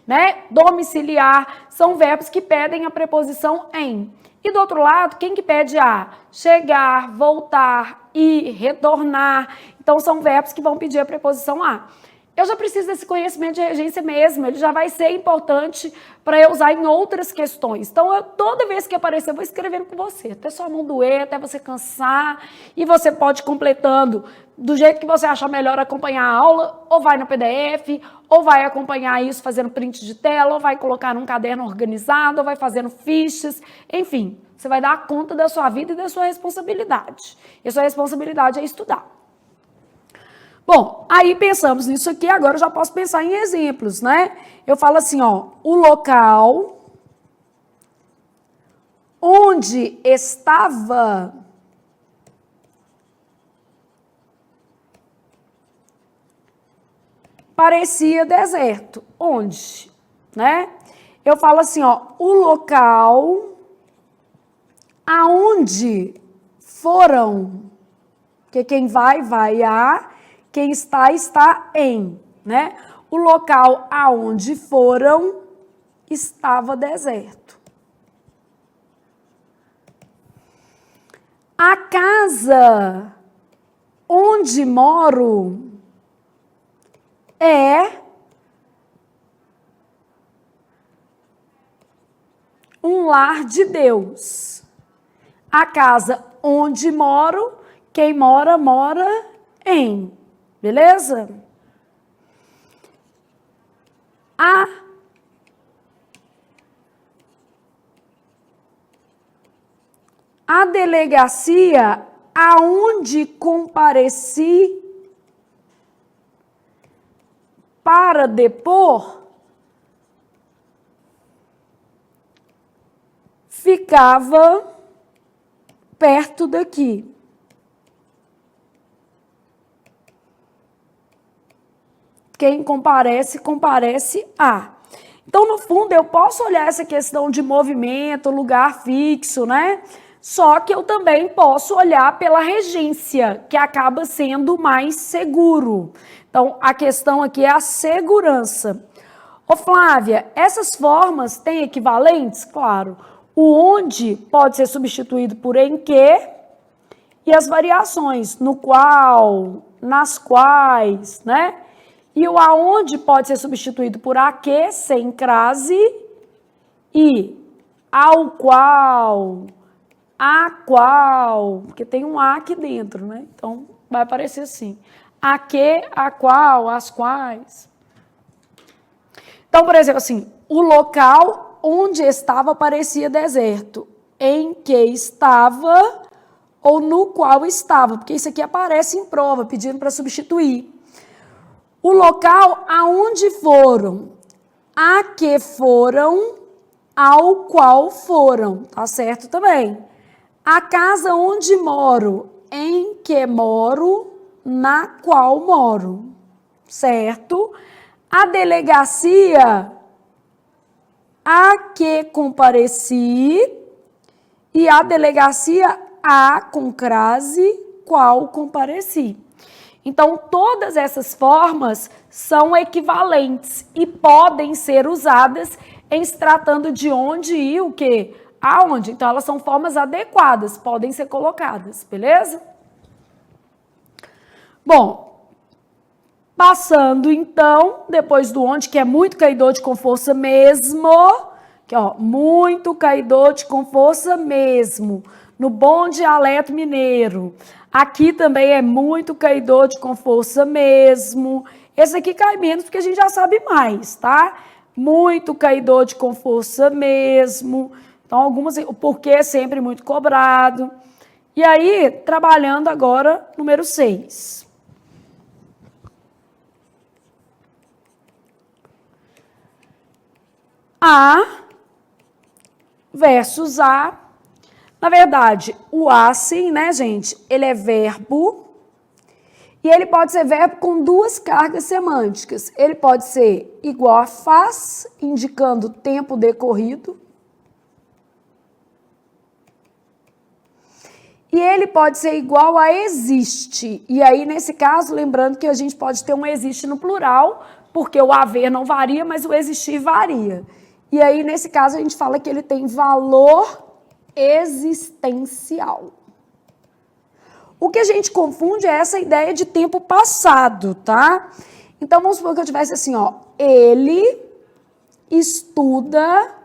S1: né? Domiciliar, são verbos que pedem a preposição em. E do outro lado, quem que pede a? Chegar, voltar, ir, retornar. Então, são verbos que vão pedir a preposição a. Eu já preciso desse conhecimento de regência mesmo, ele já vai ser importante para eu usar em outras questões. Então, toda vez que aparecer, eu vou escrevendo com você, até sua mão doer, até você cansar, e você pode ir completando do jeito que você achar melhor acompanhar a aula, ou vai no PDF, ou vai acompanhar isso fazendo print de tela, ou vai colocar num caderno organizado, ou vai fazendo fichas, enfim, você vai dar conta da sua vida e da sua responsabilidade. E a sua responsabilidade é estudar. Bom, aí pensamos nisso aqui, agora eu já posso pensar em exemplos, né? Eu falo assim, ó, o local onde estava parecia deserto. Onde? Né? Eu falo assim, ó, o local aonde foram, porque quem vai a, quem está em, né? O local aonde foram estava deserto. A casa onde moro é um lar de Deus. A casa onde moro, quem mora, mora em. Beleza? A delegacia aonde compareci para depor ficava perto daqui. Quem comparece, comparece a. Então, no fundo, eu posso olhar essa questão de movimento, lugar fixo, né? Só que eu também posso olhar pela regência, que acaba sendo mais seguro. Então, a questão aqui é a segurança. Ô Flávia, essas formas têm equivalentes? Claro. O onde pode ser substituído por em que e as variações no qual, nas quais, né? E o aonde pode ser substituído por a que, sem crase, e ao qual, a qual, porque tem um a aqui dentro, né? Então, vai aparecer assim. A que, a qual, as quais. Então, por exemplo, assim, o local onde estava parecia deserto. Em que estava ou no qual estava. Porque isso aqui aparece em prova, pedindo para substituir. O local aonde foram, a que foram, ao qual foram, tá certo também? A casa onde moro, em que moro, na qual moro, certo? A delegacia a que compareci e a delegacia a com crase, qual compareci. Então, todas essas formas são equivalentes e podem ser usadas em se tratando de onde e o que, aonde. Então, elas são formas adequadas, podem ser colocadas, beleza? Bom, passando então, depois do onde, que é muito caidor de com força mesmo, que ó, muito caidor de com força mesmo, no bom dialeto mineiro. Aqui também é muito caidor de com força mesmo. Esse aqui cai menos porque a gente já sabe mais, tá? Muito caidor de com força mesmo. Então, algumas, o porquê é sempre muito cobrado. E aí, trabalhando agora, número 6. A versus a. Na verdade, o a, sim, né, gente? Ele é verbo. E ele pode ser verbo com duas cargas semânticas. Ele pode ser igual a faz, indicando tempo decorrido. E ele pode ser igual a existe. E aí, nesse caso, lembrando que a gente pode ter um existe no plural, porque o haver não varia, mas o existir varia. E aí, nesse caso, a gente fala que ele tem valor existencial. O que a gente confunde é essa ideia de tempo passado, tá? Então, vamos supor que eu tivesse assim, ó. Ele estuda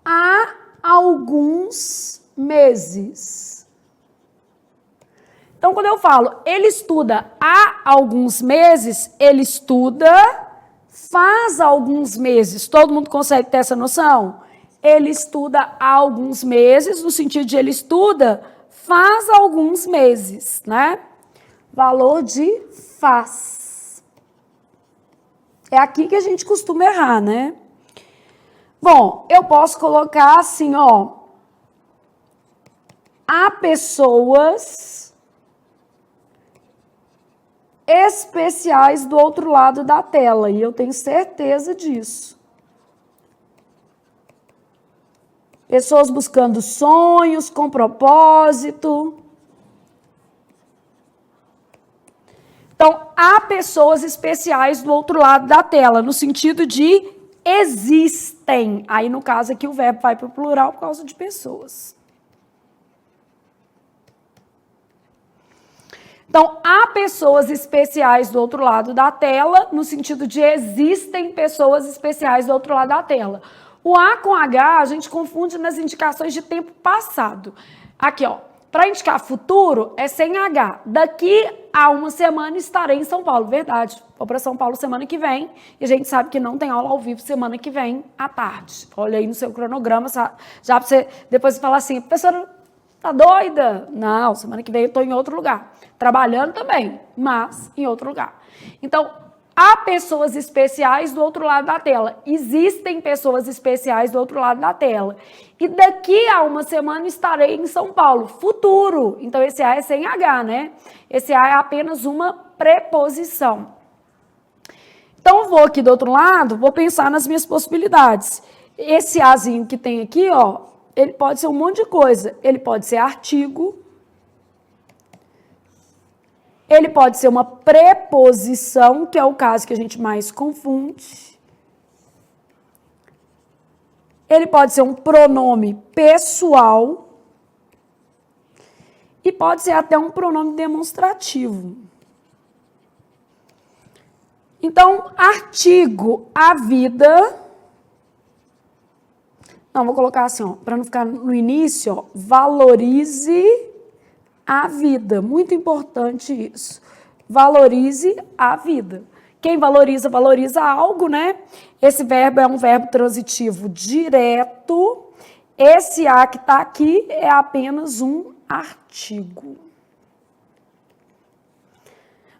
S1: há alguns meses. Então, quando eu falo ele estuda há alguns meses, ele estuda faz alguns meses. Todo mundo consegue ter essa noção? Ele estuda há alguns meses, no sentido de ele estuda faz alguns meses, né? Valor de faz. É aqui que a gente costuma errar, né? Bom, eu posso colocar assim, ó. Há pessoas especiais do outro lado da tela, e eu tenho certeza disso. Pessoas buscando sonhos com propósito. Então, há pessoas especiais do outro lado da tela, no sentido de existem. Aí, no caso aqui, o verbo vai para o plural por causa de pessoas. Então, há pessoas especiais do outro lado da tela, no sentido de existem pessoas especiais do outro lado da tela. O A com H a gente confunde nas indicações de tempo passado. Aqui, ó, para indicar futuro é sem H. Daqui a uma semana estarei em São Paulo. Verdade. Vou para São Paulo semana que vem. E a gente sabe que não tem aula ao vivo semana que vem à tarde. Olha aí no seu cronograma, já para você depois você falar assim, professora, tá doida? Não, semana que vem eu estou em outro lugar. Trabalhando também, mas em outro lugar. Então, há pessoas especiais do outro lado da tela. Existem pessoas especiais do outro lado da tela. E daqui a uma semana estarei em São Paulo. Futuro. Então, esse A é sem H, né? Esse A é apenas uma preposição. Então, eu vou aqui do outro lado, vou pensar nas minhas possibilidades. Esse Azinho que tem aqui, ó, ele pode ser um monte de coisa. Ele pode ser artigo. Ele pode ser uma preposição, que é o caso que a gente mais confunde. Ele pode ser um pronome pessoal. E pode ser até um pronome demonstrativo. Então, artigo, a vida. Não, vou colocar assim, ó, para não ficar no início, ó, valorize a vida. Muito importante isso. Valorize a vida. Quem valoriza, valoriza algo, né? Esse verbo é um verbo transitivo direto. Esse A que está aqui é apenas um artigo.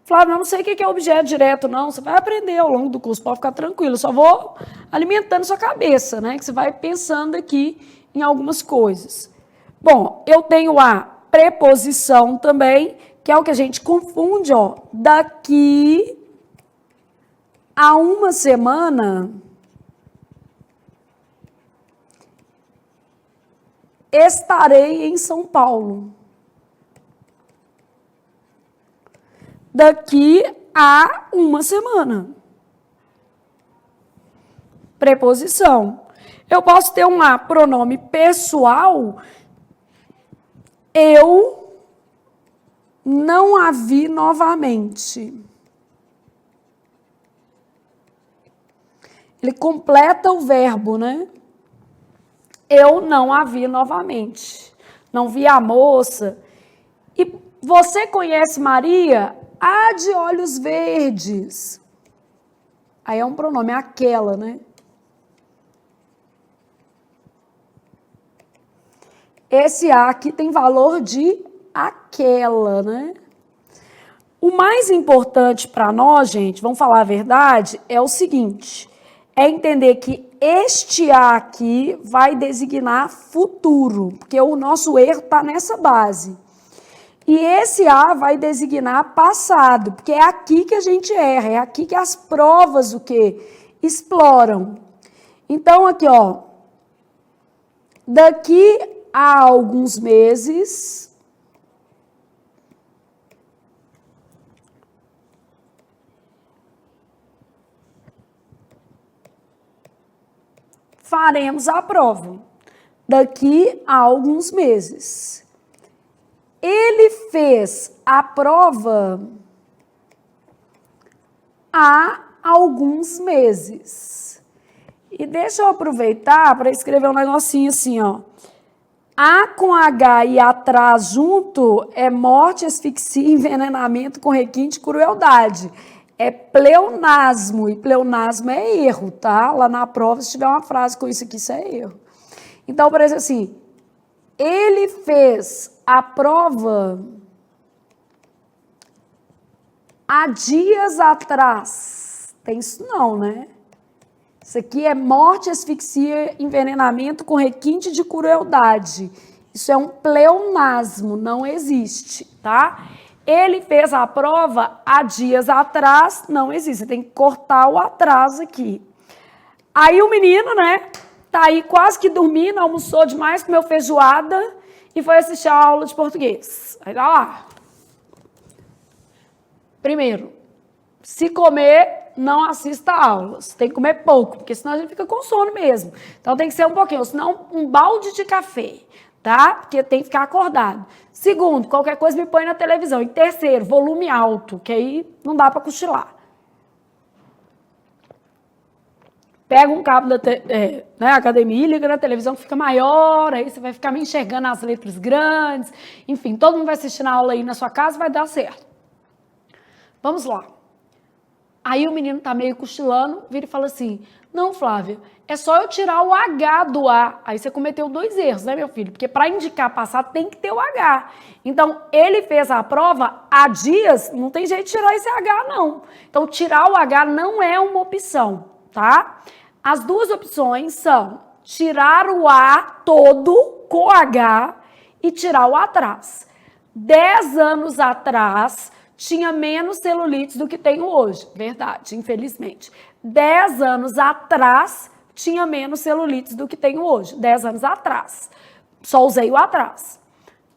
S1: Flávio, eu não sei o que é objeto direto, não. Você vai aprender ao longo do curso, pode ficar tranquilo. Só vou alimentando sua cabeça, né? Que você vai pensando aqui em algumas coisas. Bom, eu tenho a preposição também, que é o que a gente confunde, ó. Daqui a uma semana estarei em São Paulo. Daqui a uma semana. Preposição. Eu posso ter um pronome pessoal. Eu não a vi novamente. Ele completa o verbo, né? Eu não a vi novamente. Não vi a moça. E você conhece Maria? A de olhos verdes. Aí é um pronome, aquela, né? Esse A aqui tem valor de aquela, né? O mais importante para nós, gente, vamos falar a verdade, é o seguinte, é entender que este A aqui vai designar futuro, porque o nosso erro está nessa base. E esse A vai designar passado, porque é aqui que a gente erra, é aqui que as provas o quê? Exploram. Então, aqui, ó, daqui a alguns meses, faremos a prova. Daqui a alguns meses. Ele fez a prova há alguns meses. E deixa eu aproveitar para escrever um negocinho assim, ó. A com H e atrás junto é morte, asfixia, envenenamento com requinte, crueldade. É pleonasmo, e pleonasmo é erro, tá? Lá na prova, se tiver uma frase com isso aqui, isso é erro. Então, por exemplo, assim, ele fez a prova há dias atrás. tem isso não, né? Isso aqui é morte, asfixia, envenenamento com requinte de crueldade. Isso é um pleonasmo, não existe, tá? Ele fez a prova há dias atrás, não existe. Você tem que cortar o atraso aqui. Aí o menino, né, tá aí quase que dormindo, almoçou demais, comeu feijoada e foi assistir a aula de português. Aí tá lá. Primeiro, se comer, não assista a aulas. Tem que comer pouco, porque senão a gente fica com sono mesmo. Então tem que ser um pouquinho, senão um balde de café, tá? Porque tem que ficar acordado. Segundo, qualquer coisa me põe na televisão. E terceiro, volume alto, que aí não dá para cochilar. Pega um cabo da academia, liga na televisão que fica maior, aí você vai ficar me enxergando as letras grandes. Enfim, todo mundo vai assistir a aula aí na sua casa, vai dar certo. Vamos lá. Aí o menino tá meio cochilando, vira e fala assim, não, Flávia, é só eu tirar o H do A. Aí você cometeu 2 erros, né, meu filho? Porque para indicar passado tem que ter o H. Então, ele fez a prova há dias, não tem jeito de tirar esse H, não. Então, tirar o H não é uma opção, tá? As 2 opções são tirar o A todo com H e tirar o atrás. 10 anos atrás, tinha menos celulites do que tenho hoje. Verdade, infelizmente. 10 anos atrás, tinha menos celulites do que tenho hoje. 10 anos atrás. Só usei o atrás.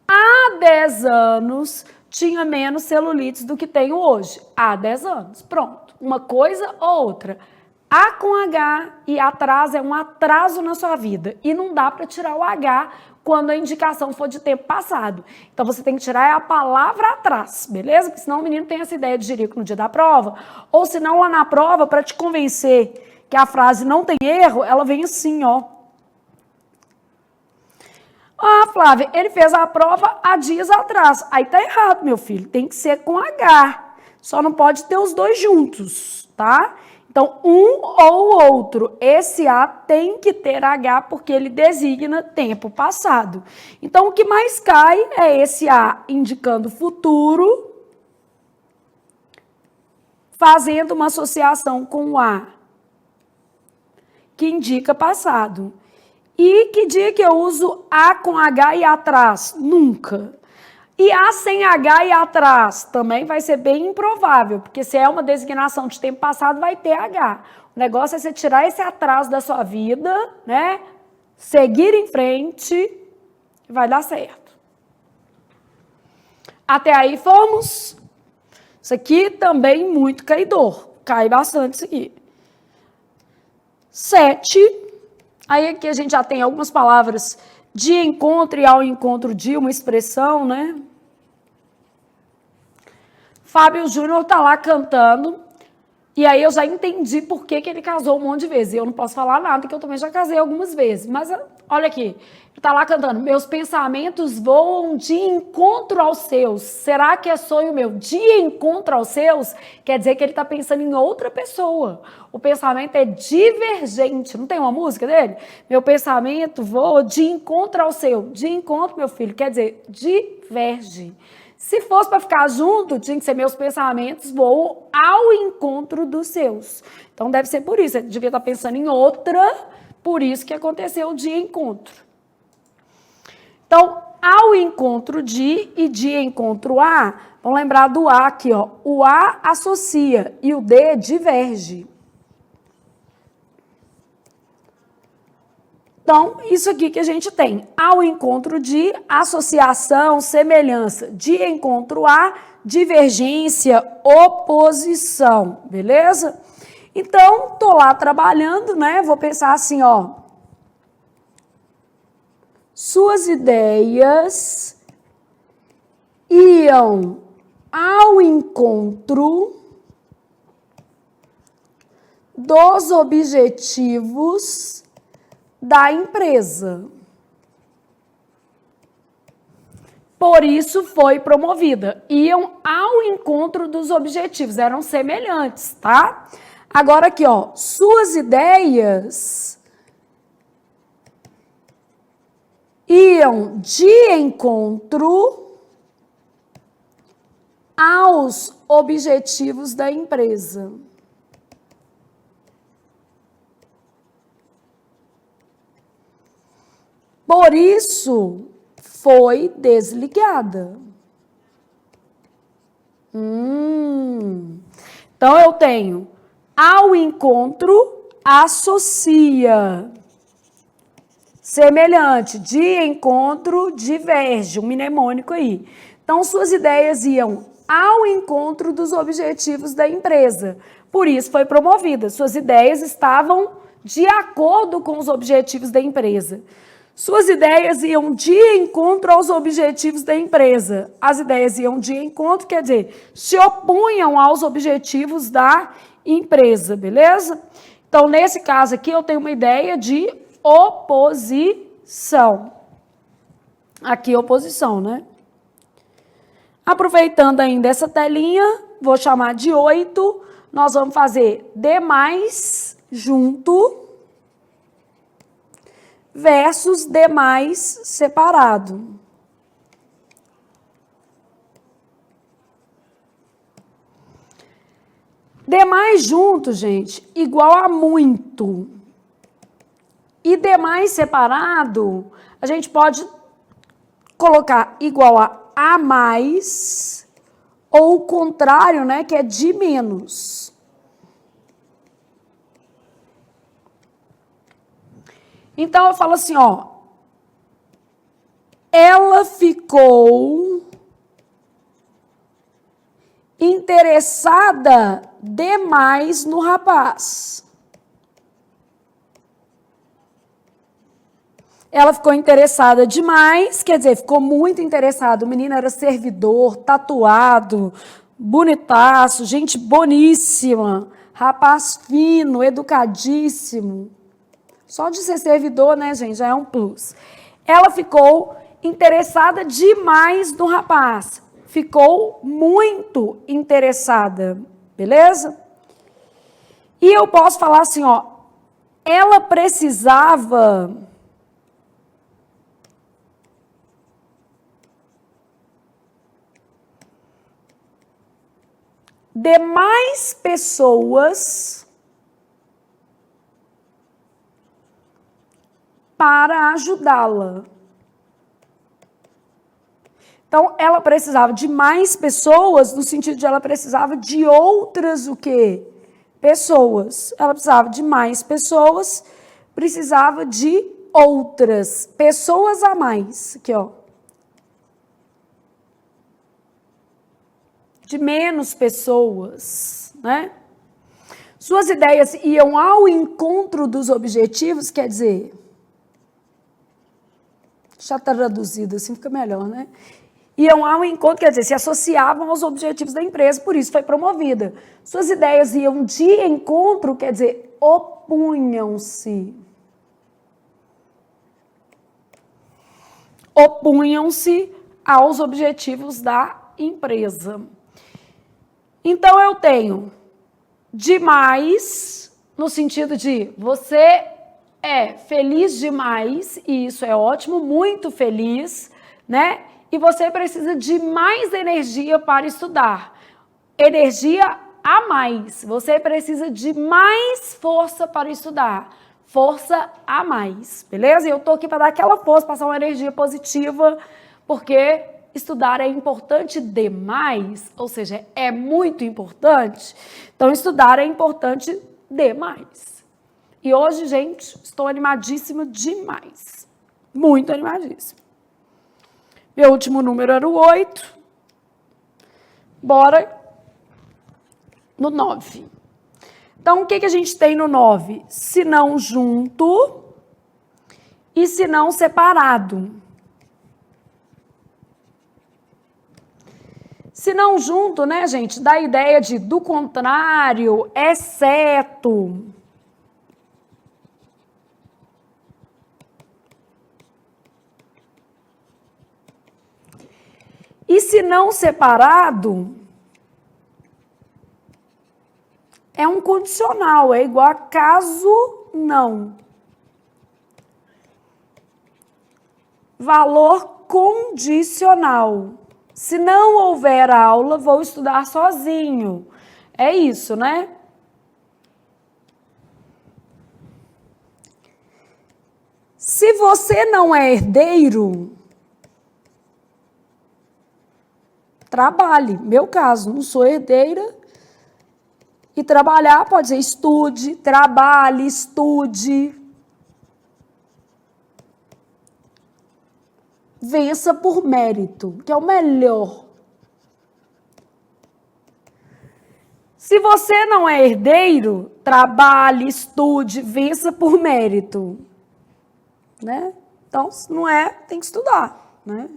S1: Há 10 anos, tinha menos celulites do que tenho hoje. Há 10 anos. Pronto. Uma coisa ou outra. A com H e atrás é um atraso na sua vida. E não dá para tirar o H quando a indicação for de tempo passado. Então, você tem que tirar a palavra atrás, beleza? Porque senão o menino tem essa ideia de jirico no dia da prova. Ou senão, lá na prova, para te convencer que a frase não tem erro, ela vem assim, ó. Ah, Flávia, ele fez a prova há dias atrás. Aí tá errado, meu filho. Tem que ser com H. Só não pode ter os 2 juntos, tá? Então, um ou outro. Esse A tem que ter H porque ele designa tempo passado. Então, o que mais cai é esse A indicando futuro, fazendo uma associação com o A, que indica passado. E que dia que eu uso A com H e atrás? Nunca. E A sem H e atrás também vai ser bem improvável, porque se é uma designação de tempo passado, vai ter H. O negócio é você tirar esse atraso da sua vida, né? Seguir em frente e vai dar certo. Até aí fomos. Isso aqui também muito caidor. Cai bastante isso aqui. 7. Aí aqui a gente já tem algumas palavras de encontro e ao encontro de uma expressão, né? Fábio Júnior tá lá cantando, e aí eu já entendi por que ele casou um monte de vezes. E eu não posso falar nada, que eu também já casei algumas vezes. Mas olha aqui, ele tá lá cantando, meus pensamentos voam de encontro aos seus. Será que é sonho meu? De encontro aos seus quer dizer que ele tá pensando em outra pessoa. O pensamento é divergente. Não tem uma música dele? Meu pensamento voa de encontro ao seu. De encontro, meu filho, quer dizer diverge. Se fosse para ficar junto, tinha que ser meus pensamentos voam ao encontro dos seus. Então, deve ser por isso. Ele devia estar pensando em outra, por isso que aconteceu o de encontro. Então, ao encontro de e de encontro a, vamos lembrar do A aqui, ó. O A associa e o D diverge. Então, isso aqui que a gente tem, ao encontro de, associação, semelhança, de encontro a, divergência, oposição, beleza? Então, tô lá trabalhando, né? Vou pensar assim, ó. Suas ideias iam ao encontro dos objetivos da empresa. Por isso foi promovida. Iam ao encontro dos objetivos, eram semelhantes, tá? Agora aqui, ó, suas ideias iam de encontro aos objetivos da empresa. Por isso, foi desligada. Então, eu tenho ao encontro, associa. Semelhante, de encontro, diverge, um mnemônico aí. Então, suas ideias iam ao encontro dos objetivos da empresa. Por isso, foi promovida. Suas ideias estavam de acordo com os objetivos da empresa. Suas ideias iam de encontro aos objetivos da empresa. As ideias iam de encontro, quer dizer, se opunham aos objetivos da empresa, beleza? Então, nesse caso aqui, eu tenho uma ideia de oposição. Aqui, oposição, né? Aproveitando ainda essa telinha, vou chamar de 8. Nós vamos fazer demais junto versus demais separado. Demais junto, gente, igual a muito. E demais separado, a gente pode colocar igual a mais, ou o contrário, né, que é de menos. Então, eu falo assim, ó, ela ficou interessada demais no rapaz. Ela ficou interessada demais, quer dizer, ficou muito interessada. O menino era servidor, tatuado, bonitaço, gente boníssima, rapaz fino, educadíssimo. Só de ser servidor, né, gente, já é um plus. Ela ficou interessada demais no rapaz. Ficou muito interessada, beleza? E eu posso falar assim, ó, ela precisava de mais pessoas para ajudá-la. Então, ela precisava de mais pessoas, no sentido de ela precisava de outras o quê? Pessoas. Ela precisava de mais pessoas, precisava de outras pessoas a mais. Aqui, ó. De menos pessoas, né? Suas ideias iam ao encontro dos objetivos, quer dizer, já está traduzido assim, fica melhor, né? Iam ao encontro, quer dizer, se associavam aos objetivos da empresa, por isso foi promovida. Suas ideias iam de encontro, quer dizer, opunham-se. Opunham-se aos objetivos da empresa. Então, eu tenho demais, no sentido de você é feliz demais, e isso é ótimo, muito feliz, né? E você precisa de mais energia para estudar. Energia a mais. Você precisa de mais força para estudar. Força a mais, beleza? E eu tô aqui para dar aquela força, passar uma energia positiva, porque estudar é importante demais, ou seja, é muito importante. Então, estudar é importante demais. E hoje, gente, estou animadíssima demais. Muito animadíssima. Meu último número era o 8. Bora no 9. Então, o que a gente tem no 9? Se não junto e se não separado. Se não junto, né, gente, dá a ideia de do contrário, exceto. E se não separado, é um condicional, é igual a caso não. Valor condicional. Se não houver aula, vou estudar sozinho. É isso, né? Se você não é herdeiro, trabalhe. Meu caso, não sou herdeira. E trabalhar pode ser estude, trabalhe, estude. Vença por mérito, que é o melhor. Se você não é herdeiro, trabalhe, estude, vença por mérito. Né? Então, se não é, tem que estudar. Né?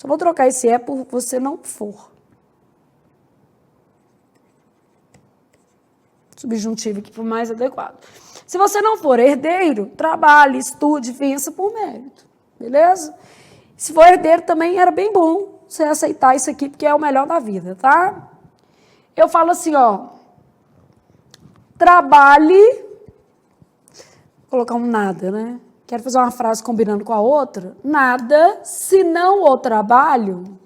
S1: Só vou trocar esse é por você não for. Subjuntivo aqui for mais adequado. Se você não for herdeiro, trabalhe, estude, vença por mérito. Beleza? Se for herdeiro também era bem bom você aceitar isso aqui, porque é o melhor da vida, tá? Eu falo assim, ó. Trabalhe. Vou colocar um nada, né? Quero fazer uma frase combinando com a outra. Nada, se não o trabalho,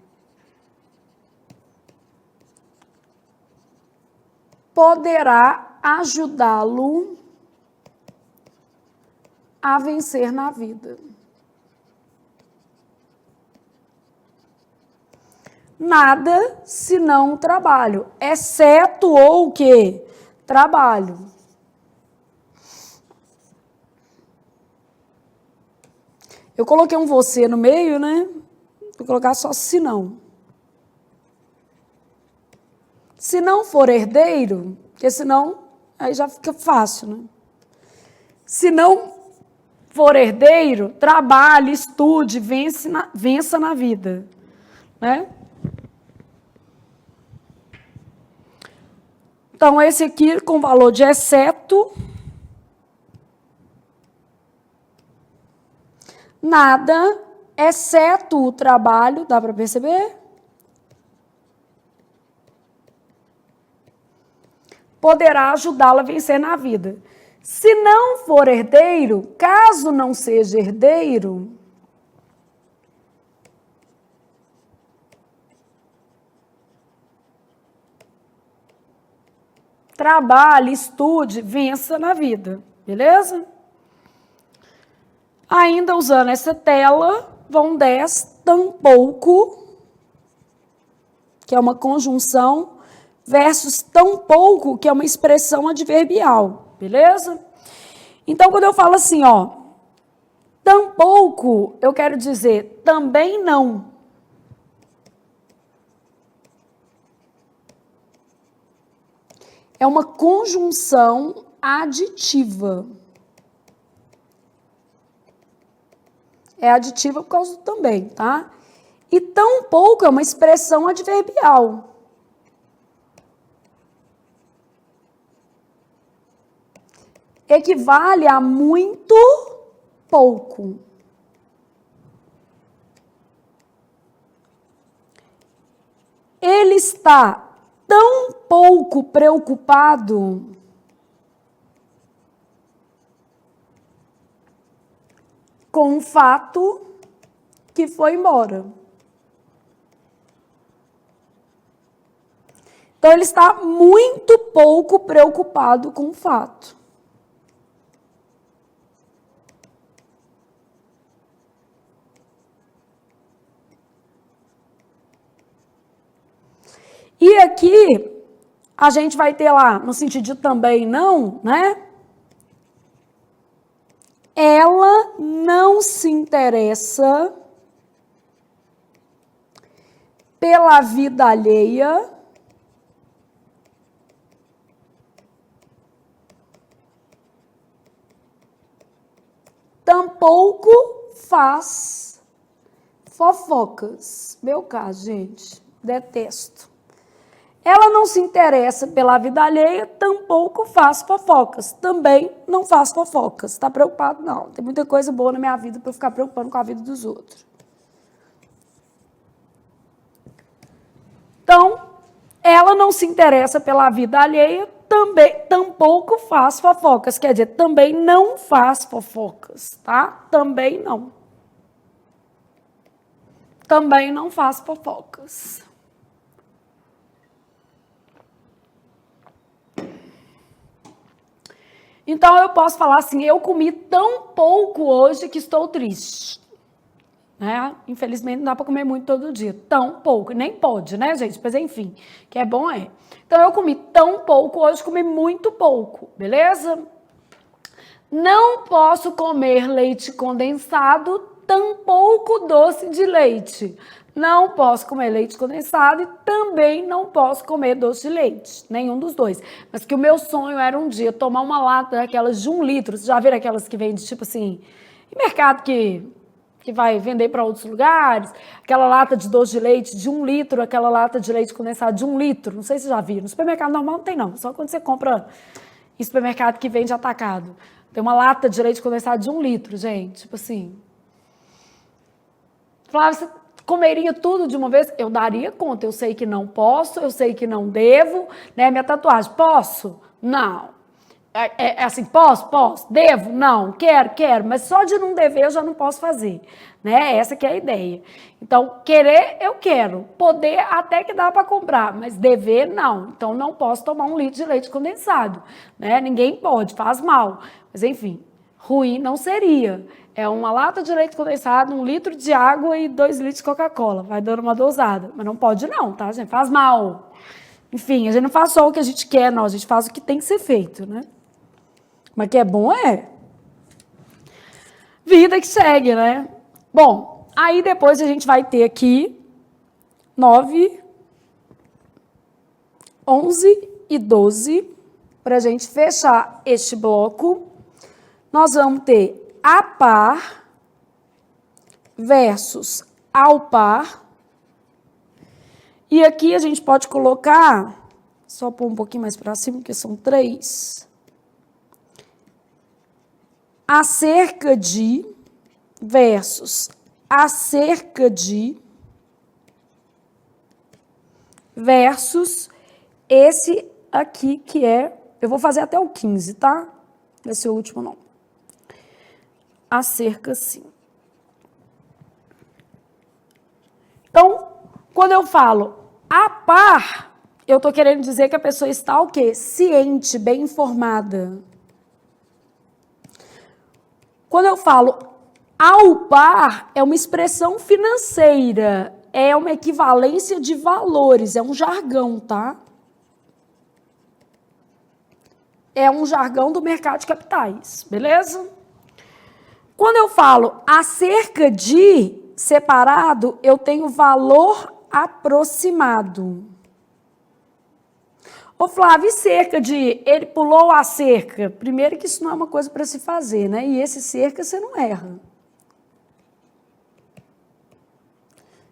S1: poderá ajudá-lo a vencer na vida. Nada senão o trabalho, exceto o quê? Trabalho. Eu coloquei um você no meio, né? Vou colocar só se não. Se não for herdeiro, porque senão aí já fica fácil, né? Se não for herdeiro, trabalhe, estude, vença na vida, né? Então, esse aqui com valor de exceto, nada, exceto o trabalho, dá para perceber? Poderá ajudá-la a vencer na vida. Se não for herdeiro, caso não seja herdeiro, trabalhe, estude, vença na vida, beleza? Ainda usando essa tela, vão 10, tampouco, que é uma conjunção, versus tampouco, que é uma expressão adverbial, beleza? Então, quando eu falo assim, ó, tampouco, eu quero dizer também não. É uma conjunção aditiva. É aditiva por causa do também, tá? E tampouco é uma expressão adverbial. Equivale a muito pouco. Ele está tão pouco preocupado com o fato que foi embora. Então, ele está muito pouco preocupado com o fato. E aqui, a gente vai ter lá, no sentido de também não, né? Ela não se interessa pela vida alheia, tampouco faz fofocas. Meu caso, gente, detesto. Ela não se interessa pela vida alheia, tampouco faz fofocas. Também não faz fofocas. Está preocupado? Não. Tem muita coisa boa na minha vida para eu ficar preocupando com a vida dos outros. Então, ela não se interessa pela vida alheia, tampouco faz fofocas. Quer dizer, também não faz fofocas, tá? Também não. Também não faz fofocas. Então eu posso falar assim, eu comi tão pouco hoje que estou triste. Né? Infelizmente não dá para comer muito todo dia, tão pouco, nem pode, né, gente? Mas enfim, que é bom é. Então eu comi tão pouco, hoje comi muito pouco, beleza? Não posso comer leite condensado, tampouco doce de leite. Não posso comer leite condensado e também não posso comer doce de leite, nenhum dos dois. Mas que o meu sonho era um dia tomar uma lata daquelas de 1 litro. Vocês já viram aquelas que vendem, tipo assim, em mercado que vai vender para outros lugares? Aquela lata de doce de leite de 1 litro, aquela lata de leite condensado de 1 litro. Não sei se vocês já viram. No supermercado normal não tem, não. Só quando você compra em supermercado que vende atacado. Tem uma lata de leite condensado de 1 litro, gente. Tipo assim. Flávia, você comeria tudo de uma vez? Eu daria conta. Eu sei que não posso, eu sei que não devo. Né? Minha tatuagem, posso? Não. É assim, posso? Posso. Devo? Não. Quero. Mas só de não dever eu já não posso fazer. Né? Essa que é a ideia. Então, querer, eu quero. Poder, até que dá para comprar. Mas dever, não. Então, não posso tomar 1 litro de leite condensado. Né? Ninguém pode, faz mal. Mas, enfim, ruim não seria. É uma lata de leite condensado, 1 litro de água e 2 litros de Coca-Cola. Vai dando uma dosada. Mas não pode não, tá, gente? Faz mal. Enfim, a gente não faz só o que a gente quer, não. A gente faz o que tem que ser feito, né? Mas que é bom é. Vida que segue, né? Bom, aí depois a gente vai ter aqui 9, 11 e 12. Para a gente fechar este bloco, nós vamos ter a par versus ao par. E aqui a gente pode colocar, só pôr um pouquinho mais para cima, porque são 3. Acerca de versus acerca de versus esse aqui que é, eu vou fazer até o 15, tá? Vai ser o último não. Acerca sim. Então, quando eu falo a par, eu tô querendo dizer que a pessoa está o quê? Ciente, bem informada. Quando eu falo ao par, é uma expressão financeira, é uma equivalência de valores, é um jargão, tá? É um jargão do mercado de capitais, beleza? Quando eu falo acerca de separado, eu tenho valor aproximado. Ô Flávio, e cerca de ele pulou a cerca? Primeiro que isso não é uma coisa para se fazer, né? E esse cerca você não erra.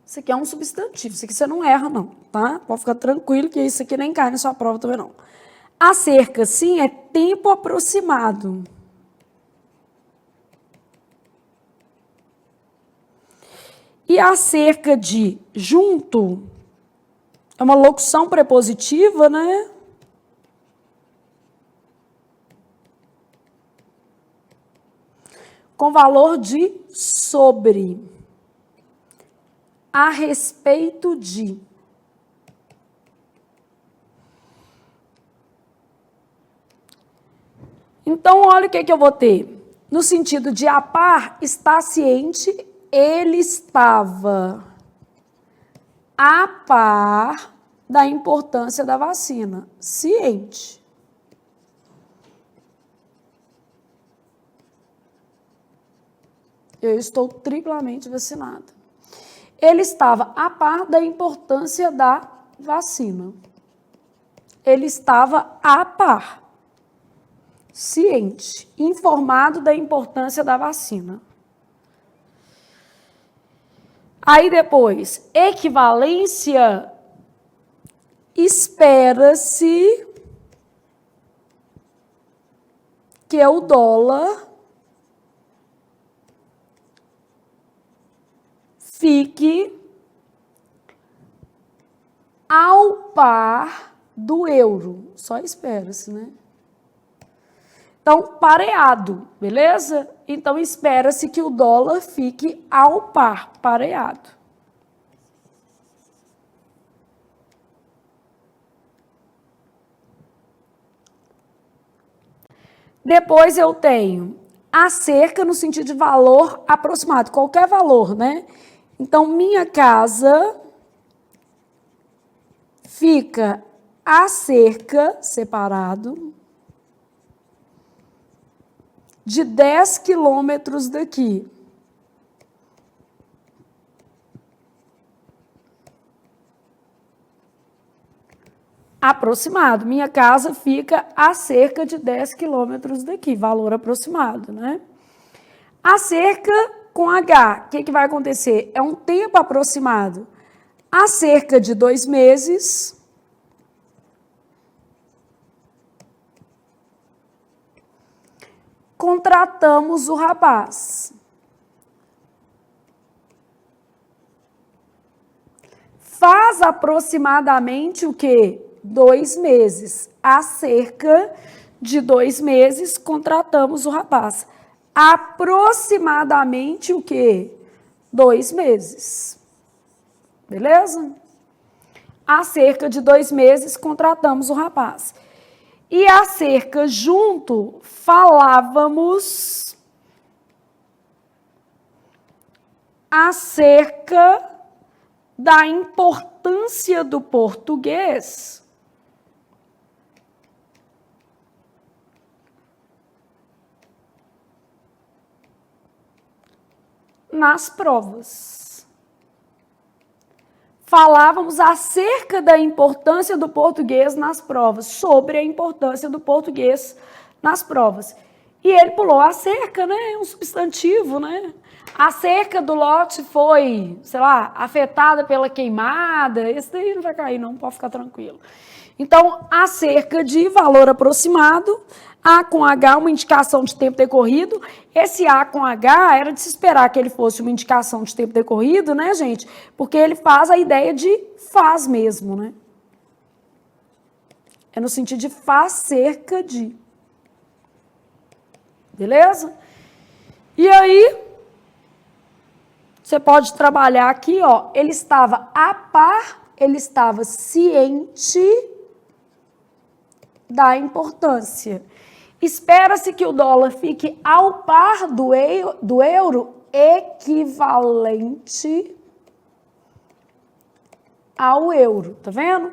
S1: Isso aqui é um substantivo, isso aqui você não erra não, tá? Pode ficar tranquilo que isso aqui nem cai na sua prova também não. Acerca, sim, é tempo aproximado. E acerca de junto é uma locução prepositiva, né? Com valor de sobre. A respeito de. Então, olha o que eu vou ter. No sentido de a par, está ciente, ele estava a par da importância da vacina. Ciente. Eu estou triplamente vacinada. Ele estava a par da importância da vacina. Ele estava a par. Ciente, informado da importância da vacina. Aí depois, equivalência, espera-se que o dólar fique ao par do euro. Só espera-se, né? Então, pareado, beleza? Então, espera-se que o dólar fique ao par, pareado. Depois eu tenho a cerca no sentido de valor aproximado, qualquer valor, né? Então, minha casa fica a cerca, separado, de 10 quilômetros daqui. Aproximado. Minha casa fica a cerca de 10 quilômetros daqui, valor aproximado, né? A cerca com H, o que vai acontecer? É um tempo aproximado. Há cerca de 2 meses, contratamos o rapaz. Faz aproximadamente o quê? 2 meses. Há cerca de 2 meses, contratamos o rapaz. Aproximadamente o quê? 2 meses. Beleza? Há cerca de 2 meses, contratamos o rapaz. E há cerca junto, falávamos acerca da importância do português nas provas. Falávamos acerca da importância do português nas provas, sobre a importância do português nas provas. E ele pulou a cerca, né? É um substantivo, né? A cerca do lote foi, sei lá, afetada pela queimada. Esse daí não vai cair, não, pode ficar tranquilo. Então, a cerca de valor aproximado, A com H, uma indicação de tempo decorrido. Esse A com H era de se esperar que ele fosse uma indicação de tempo decorrido, né, gente? Porque ele faz a ideia de faz mesmo, né? É no sentido de faz cerca de. Beleza? E aí, você pode trabalhar aqui, ó. Ele estava a par, ele estava ciente da importância. Espera-se que o dólar fique ao par do euro, equivalente ao euro, tá vendo?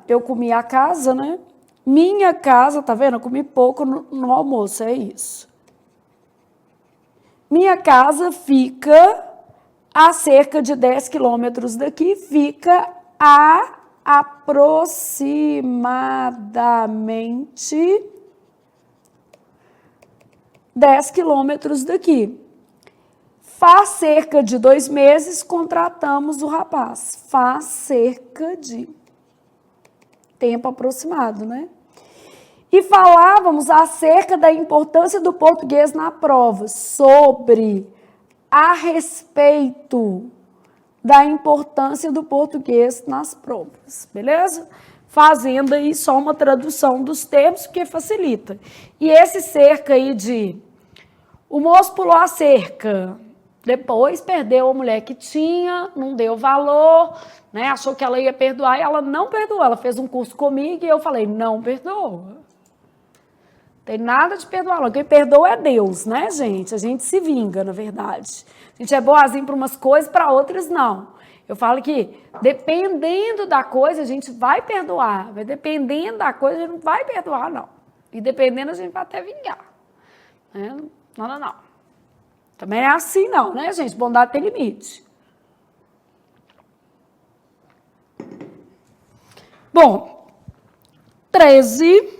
S1: Eu comi a casa, né? Minha casa, tá vendo? Eu comi pouco no almoço, é isso. Minha casa fica a cerca de 10 quilômetros daqui, fica a aproximadamente 10 quilômetros daqui. Faz cerca de 2 meses, contratamos o rapaz. Faz cerca de tempo aproximado, né? E falávamos acerca da importância do português na prova, sobre, a respeito da importância do português nas provas, beleza? Fazendo aí só uma tradução dos termos, porque facilita. E esse cerca aí de... O moço pulou a cerca, depois perdeu a mulher que tinha, não deu valor, né? Achou que ela ia perdoar e ela não perdoou. Ela fez um curso comigo e eu falei, não perdoa. Tem nada de perdoar, não. Quem perdoa é Deus, né, gente? A gente se vinga, na verdade. A gente é boazinho para umas coisas, para outras não. Eu falo que, dependendo da coisa, a gente vai perdoar. Mas dependendo da coisa, a gente não vai perdoar, não. E dependendo, a gente vai até vingar. Né? Não. Também é assim, não, né, gente? Bondade tem limite. Bom, 13...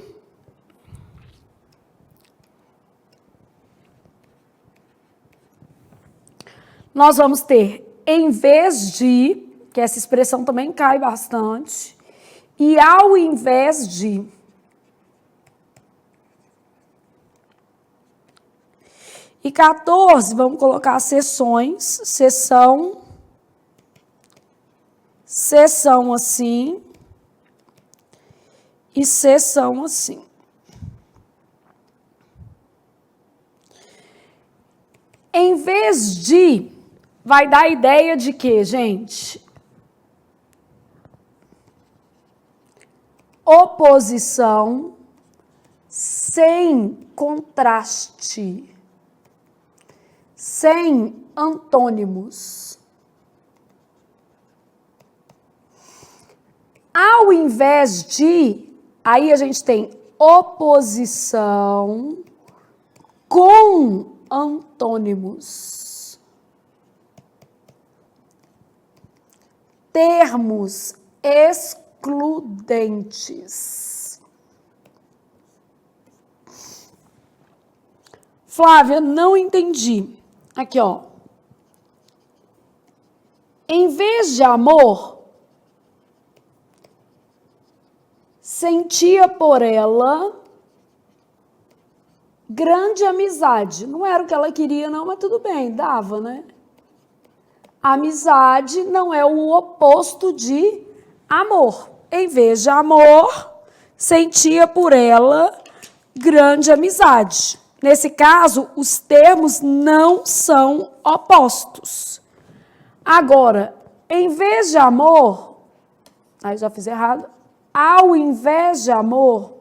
S1: Nós vamos ter, em vez de, que essa expressão também cai bastante, e ao invés de. E 14, vamos colocar seções, seção assim, e seção assim. Em vez de... Vai dar a ideia de que, gente? Oposição, sem contraste, sem antônimos. Ao invés de, aí a gente tem oposição com antônimos. Termos excludentes. Flávia, não entendi. Aqui, ó. Em vez de amor, sentia por ela grande amizade. Não era o que ela queria, não, mas tudo bem, dava, né? Amizade não é o oposto de amor. Em vez de amor, sentia por ela grande amizade. Nesse caso, os termos não são opostos. Agora, em vez de amor, aí já fiz errado, ao invés de amor,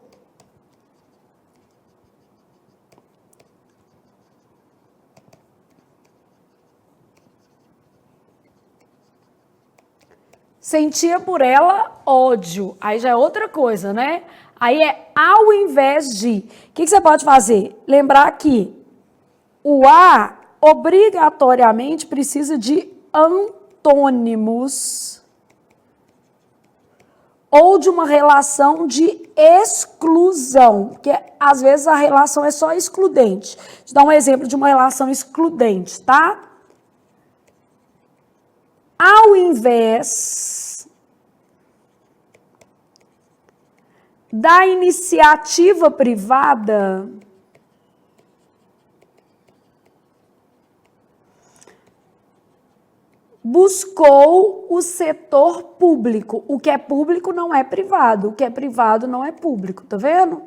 S1: sentia por ela ódio. Aí já é outra coisa, né? Aí é ao invés de. O que você pode fazer? Lembrar que o a obrigatoriamente precisa de antônimos ou de uma relação de exclusão, porque às vezes a relação é só excludente. Vou te dar um exemplo de uma relação excludente, tá? Ao invés da iniciativa privada, buscou o setor público. O que é público não é privado, o que é privado não é público, tá vendo?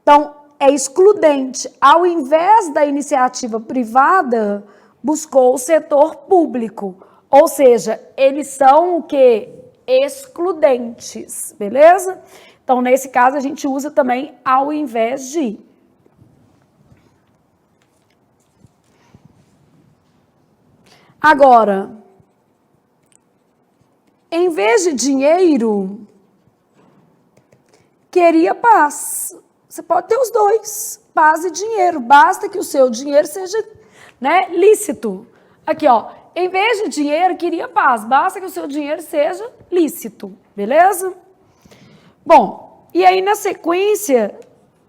S1: Então, é excludente. Ao invés da iniciativa privada, buscou o setor público. Ou seja, eles são o quê? Excludentes, beleza? Então, nesse caso, a gente usa também ao invés de. Agora, em vez de dinheiro, queria paz. Você pode ter os dois, paz e dinheiro. Basta que o seu dinheiro seja, né, lícito. Aqui, ó. Em vez de dinheiro, queria paz. Basta que o seu dinheiro seja lícito. Beleza? Bom, e aí na sequência,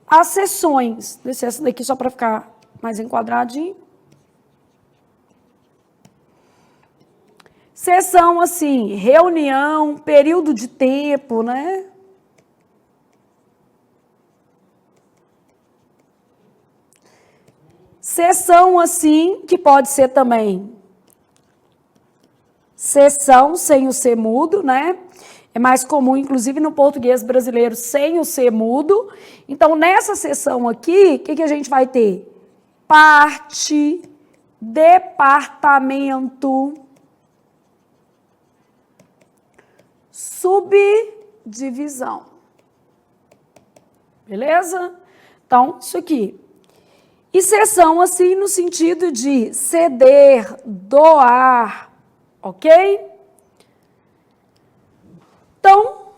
S1: as sessões. Deixa essa daqui só para ficar mais enquadradinho. Sessão, assim, reunião, período de tempo, né? Sessão, assim, que pode ser também sessão sem o C mudo, né? É mais comum, inclusive, no português brasileiro, sem o C mudo. Então, nessa sessão aqui, o que a gente vai ter? Parte, departamento, subdivisão. Beleza? Então, isso aqui. E sessão, assim, no sentido de ceder, doar, ok? Então,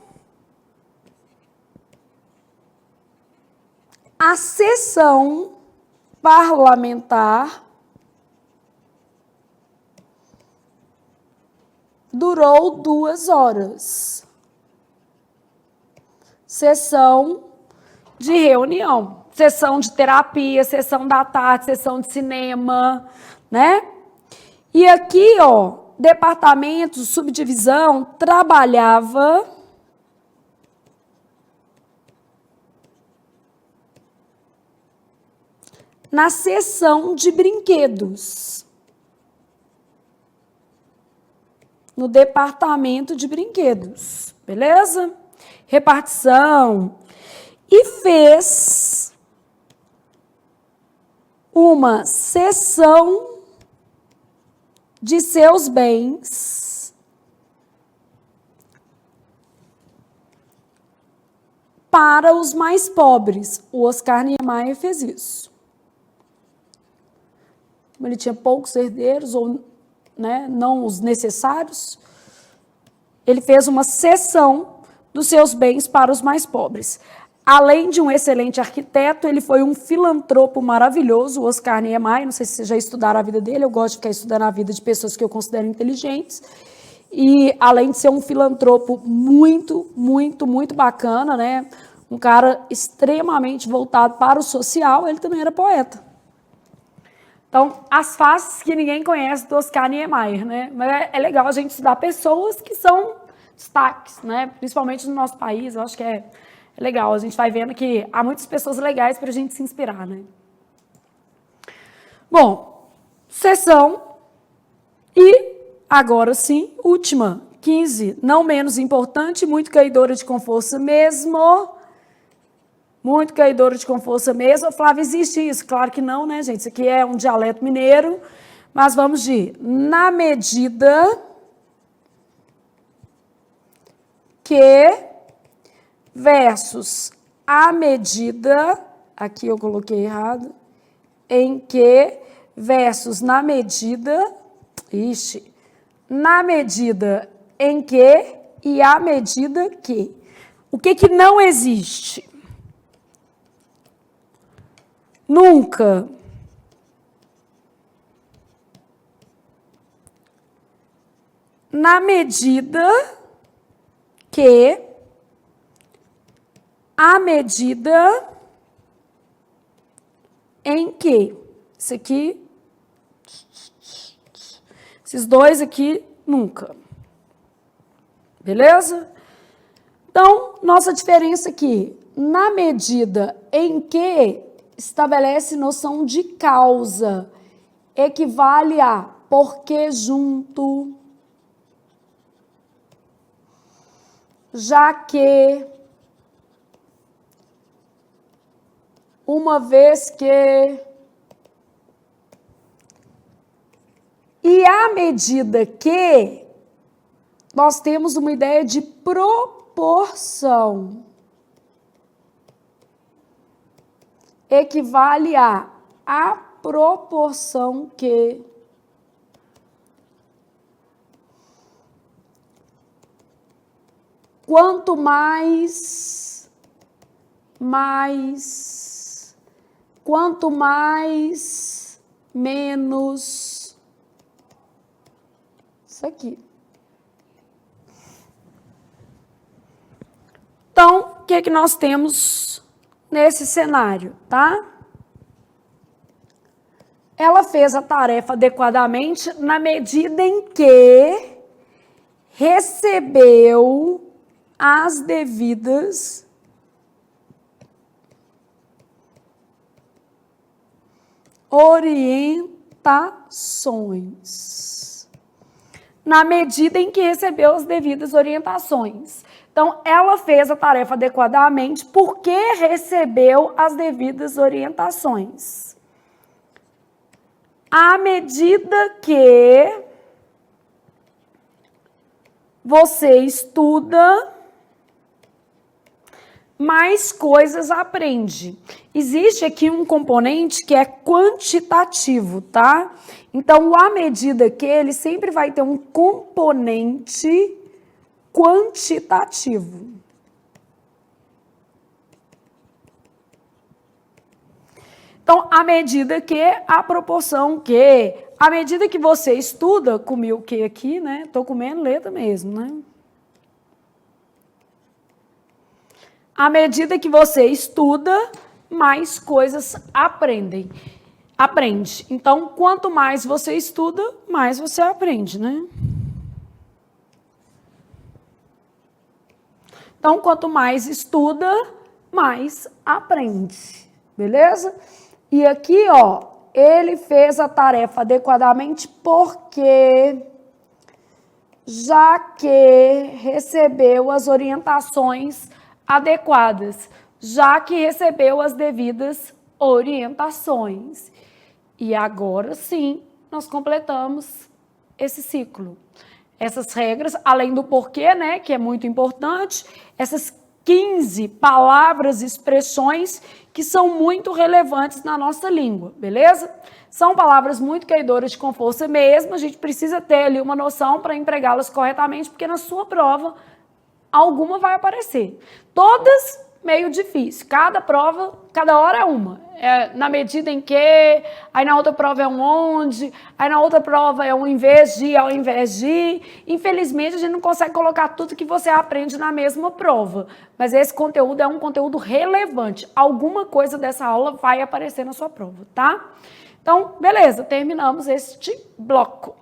S1: a sessão parlamentar durou 2 horas. Sessão de reunião, sessão de terapia, sessão da tarde, sessão de cinema, né? E aqui, ó, departamento, subdivisão, trabalhava na seção de brinquedos. No departamento de brinquedos, beleza? Repartição. E fez uma cessão de seus bens para os mais pobres. O Oscar Niemeyer fez isso. Ele tinha poucos herdeiros, ou não os necessários. Ele fez uma cessão dos seus bens para os mais pobres. Além de um excelente arquiteto, ele foi um filantropo maravilhoso, o Oscar Niemeyer. Não sei se vocês já estudaram a vida dele, eu gosto de ficar estudando a vida de pessoas que eu considero inteligentes. E, além de ser um filantropo muito, muito, muito bacana, um cara extremamente voltado para o social, ele também era poeta. Então, as faces que ninguém conhece do Oscar Niemeyer, Mas é legal a gente estudar pessoas que são destaques, Principalmente no nosso país, eu acho que é legal. A gente vai vendo que há muitas pessoas legais para a gente se inspirar, Bom, sessão e agora sim, última, 15, não menos importante, muito caidora de com força mesmo. Muito caidora de com força mesmo. Flávia, existe isso? Claro que não, gente? Isso aqui é um dialeto mineiro. Mas vamos de na medida que versus a medida, aqui eu coloquei errado, em que versus na medida, na medida em que e a medida que. O que não existe? Nunca. Na medida que a medida em que. Isso aqui. Esses dois aqui, nunca. Beleza? Então, nossa diferença aqui. Na medida em que estabelece noção de causa, equivale a porque junto, já que, uma vez que, e à medida que, nós temos uma ideia de proporção. Equivale a proporção que quanto mais, quanto mais, menos, isso aqui. Então, o que nós temos nesse cenário, tá? Ela fez a tarefa adequadamente na medida em que recebeu as devidas orientações. Na medida em que recebeu as devidas orientações. Então, ela fez a tarefa adequadamente porque recebeu as devidas orientações. À medida que você estuda, mais coisas aprende. Existe aqui um componente que é quantitativo, tá? Então, à medida que ele sempre vai ter um componente quantitativo. Então, à medida que, a proporção que, à medida que você estuda, comi o que aqui, Tô comendo letra mesmo, À medida que você estuda, mais coisas aprende. Então, quanto mais você estuda, mais você aprende, Então, quanto mais estuda, mais aprende. Beleza? E aqui, ele fez a tarefa adequadamente porque, já que recebeu as orientações adequadas, já que recebeu as devidas orientações. E agora sim, nós completamos esse ciclo. Essas regras, além do porquê, que é muito importante, essas 15 palavras e expressões que são muito relevantes na nossa língua, beleza? São palavras muito caidoras com força mesmo, a gente precisa ter ali uma noção para empregá-las corretamente, porque na sua prova alguma vai aparecer. Todas meio difícil, cada prova, cada hora é uma. Na medida em que, aí na outra prova é um onde, aí na outra prova é um em vez de, ao invés de. Infelizmente, a gente não consegue colocar tudo que você aprende na mesma prova. Mas esse conteúdo é um conteúdo relevante. Alguma coisa dessa aula vai aparecer na sua prova, tá? Então, beleza, terminamos este bloco.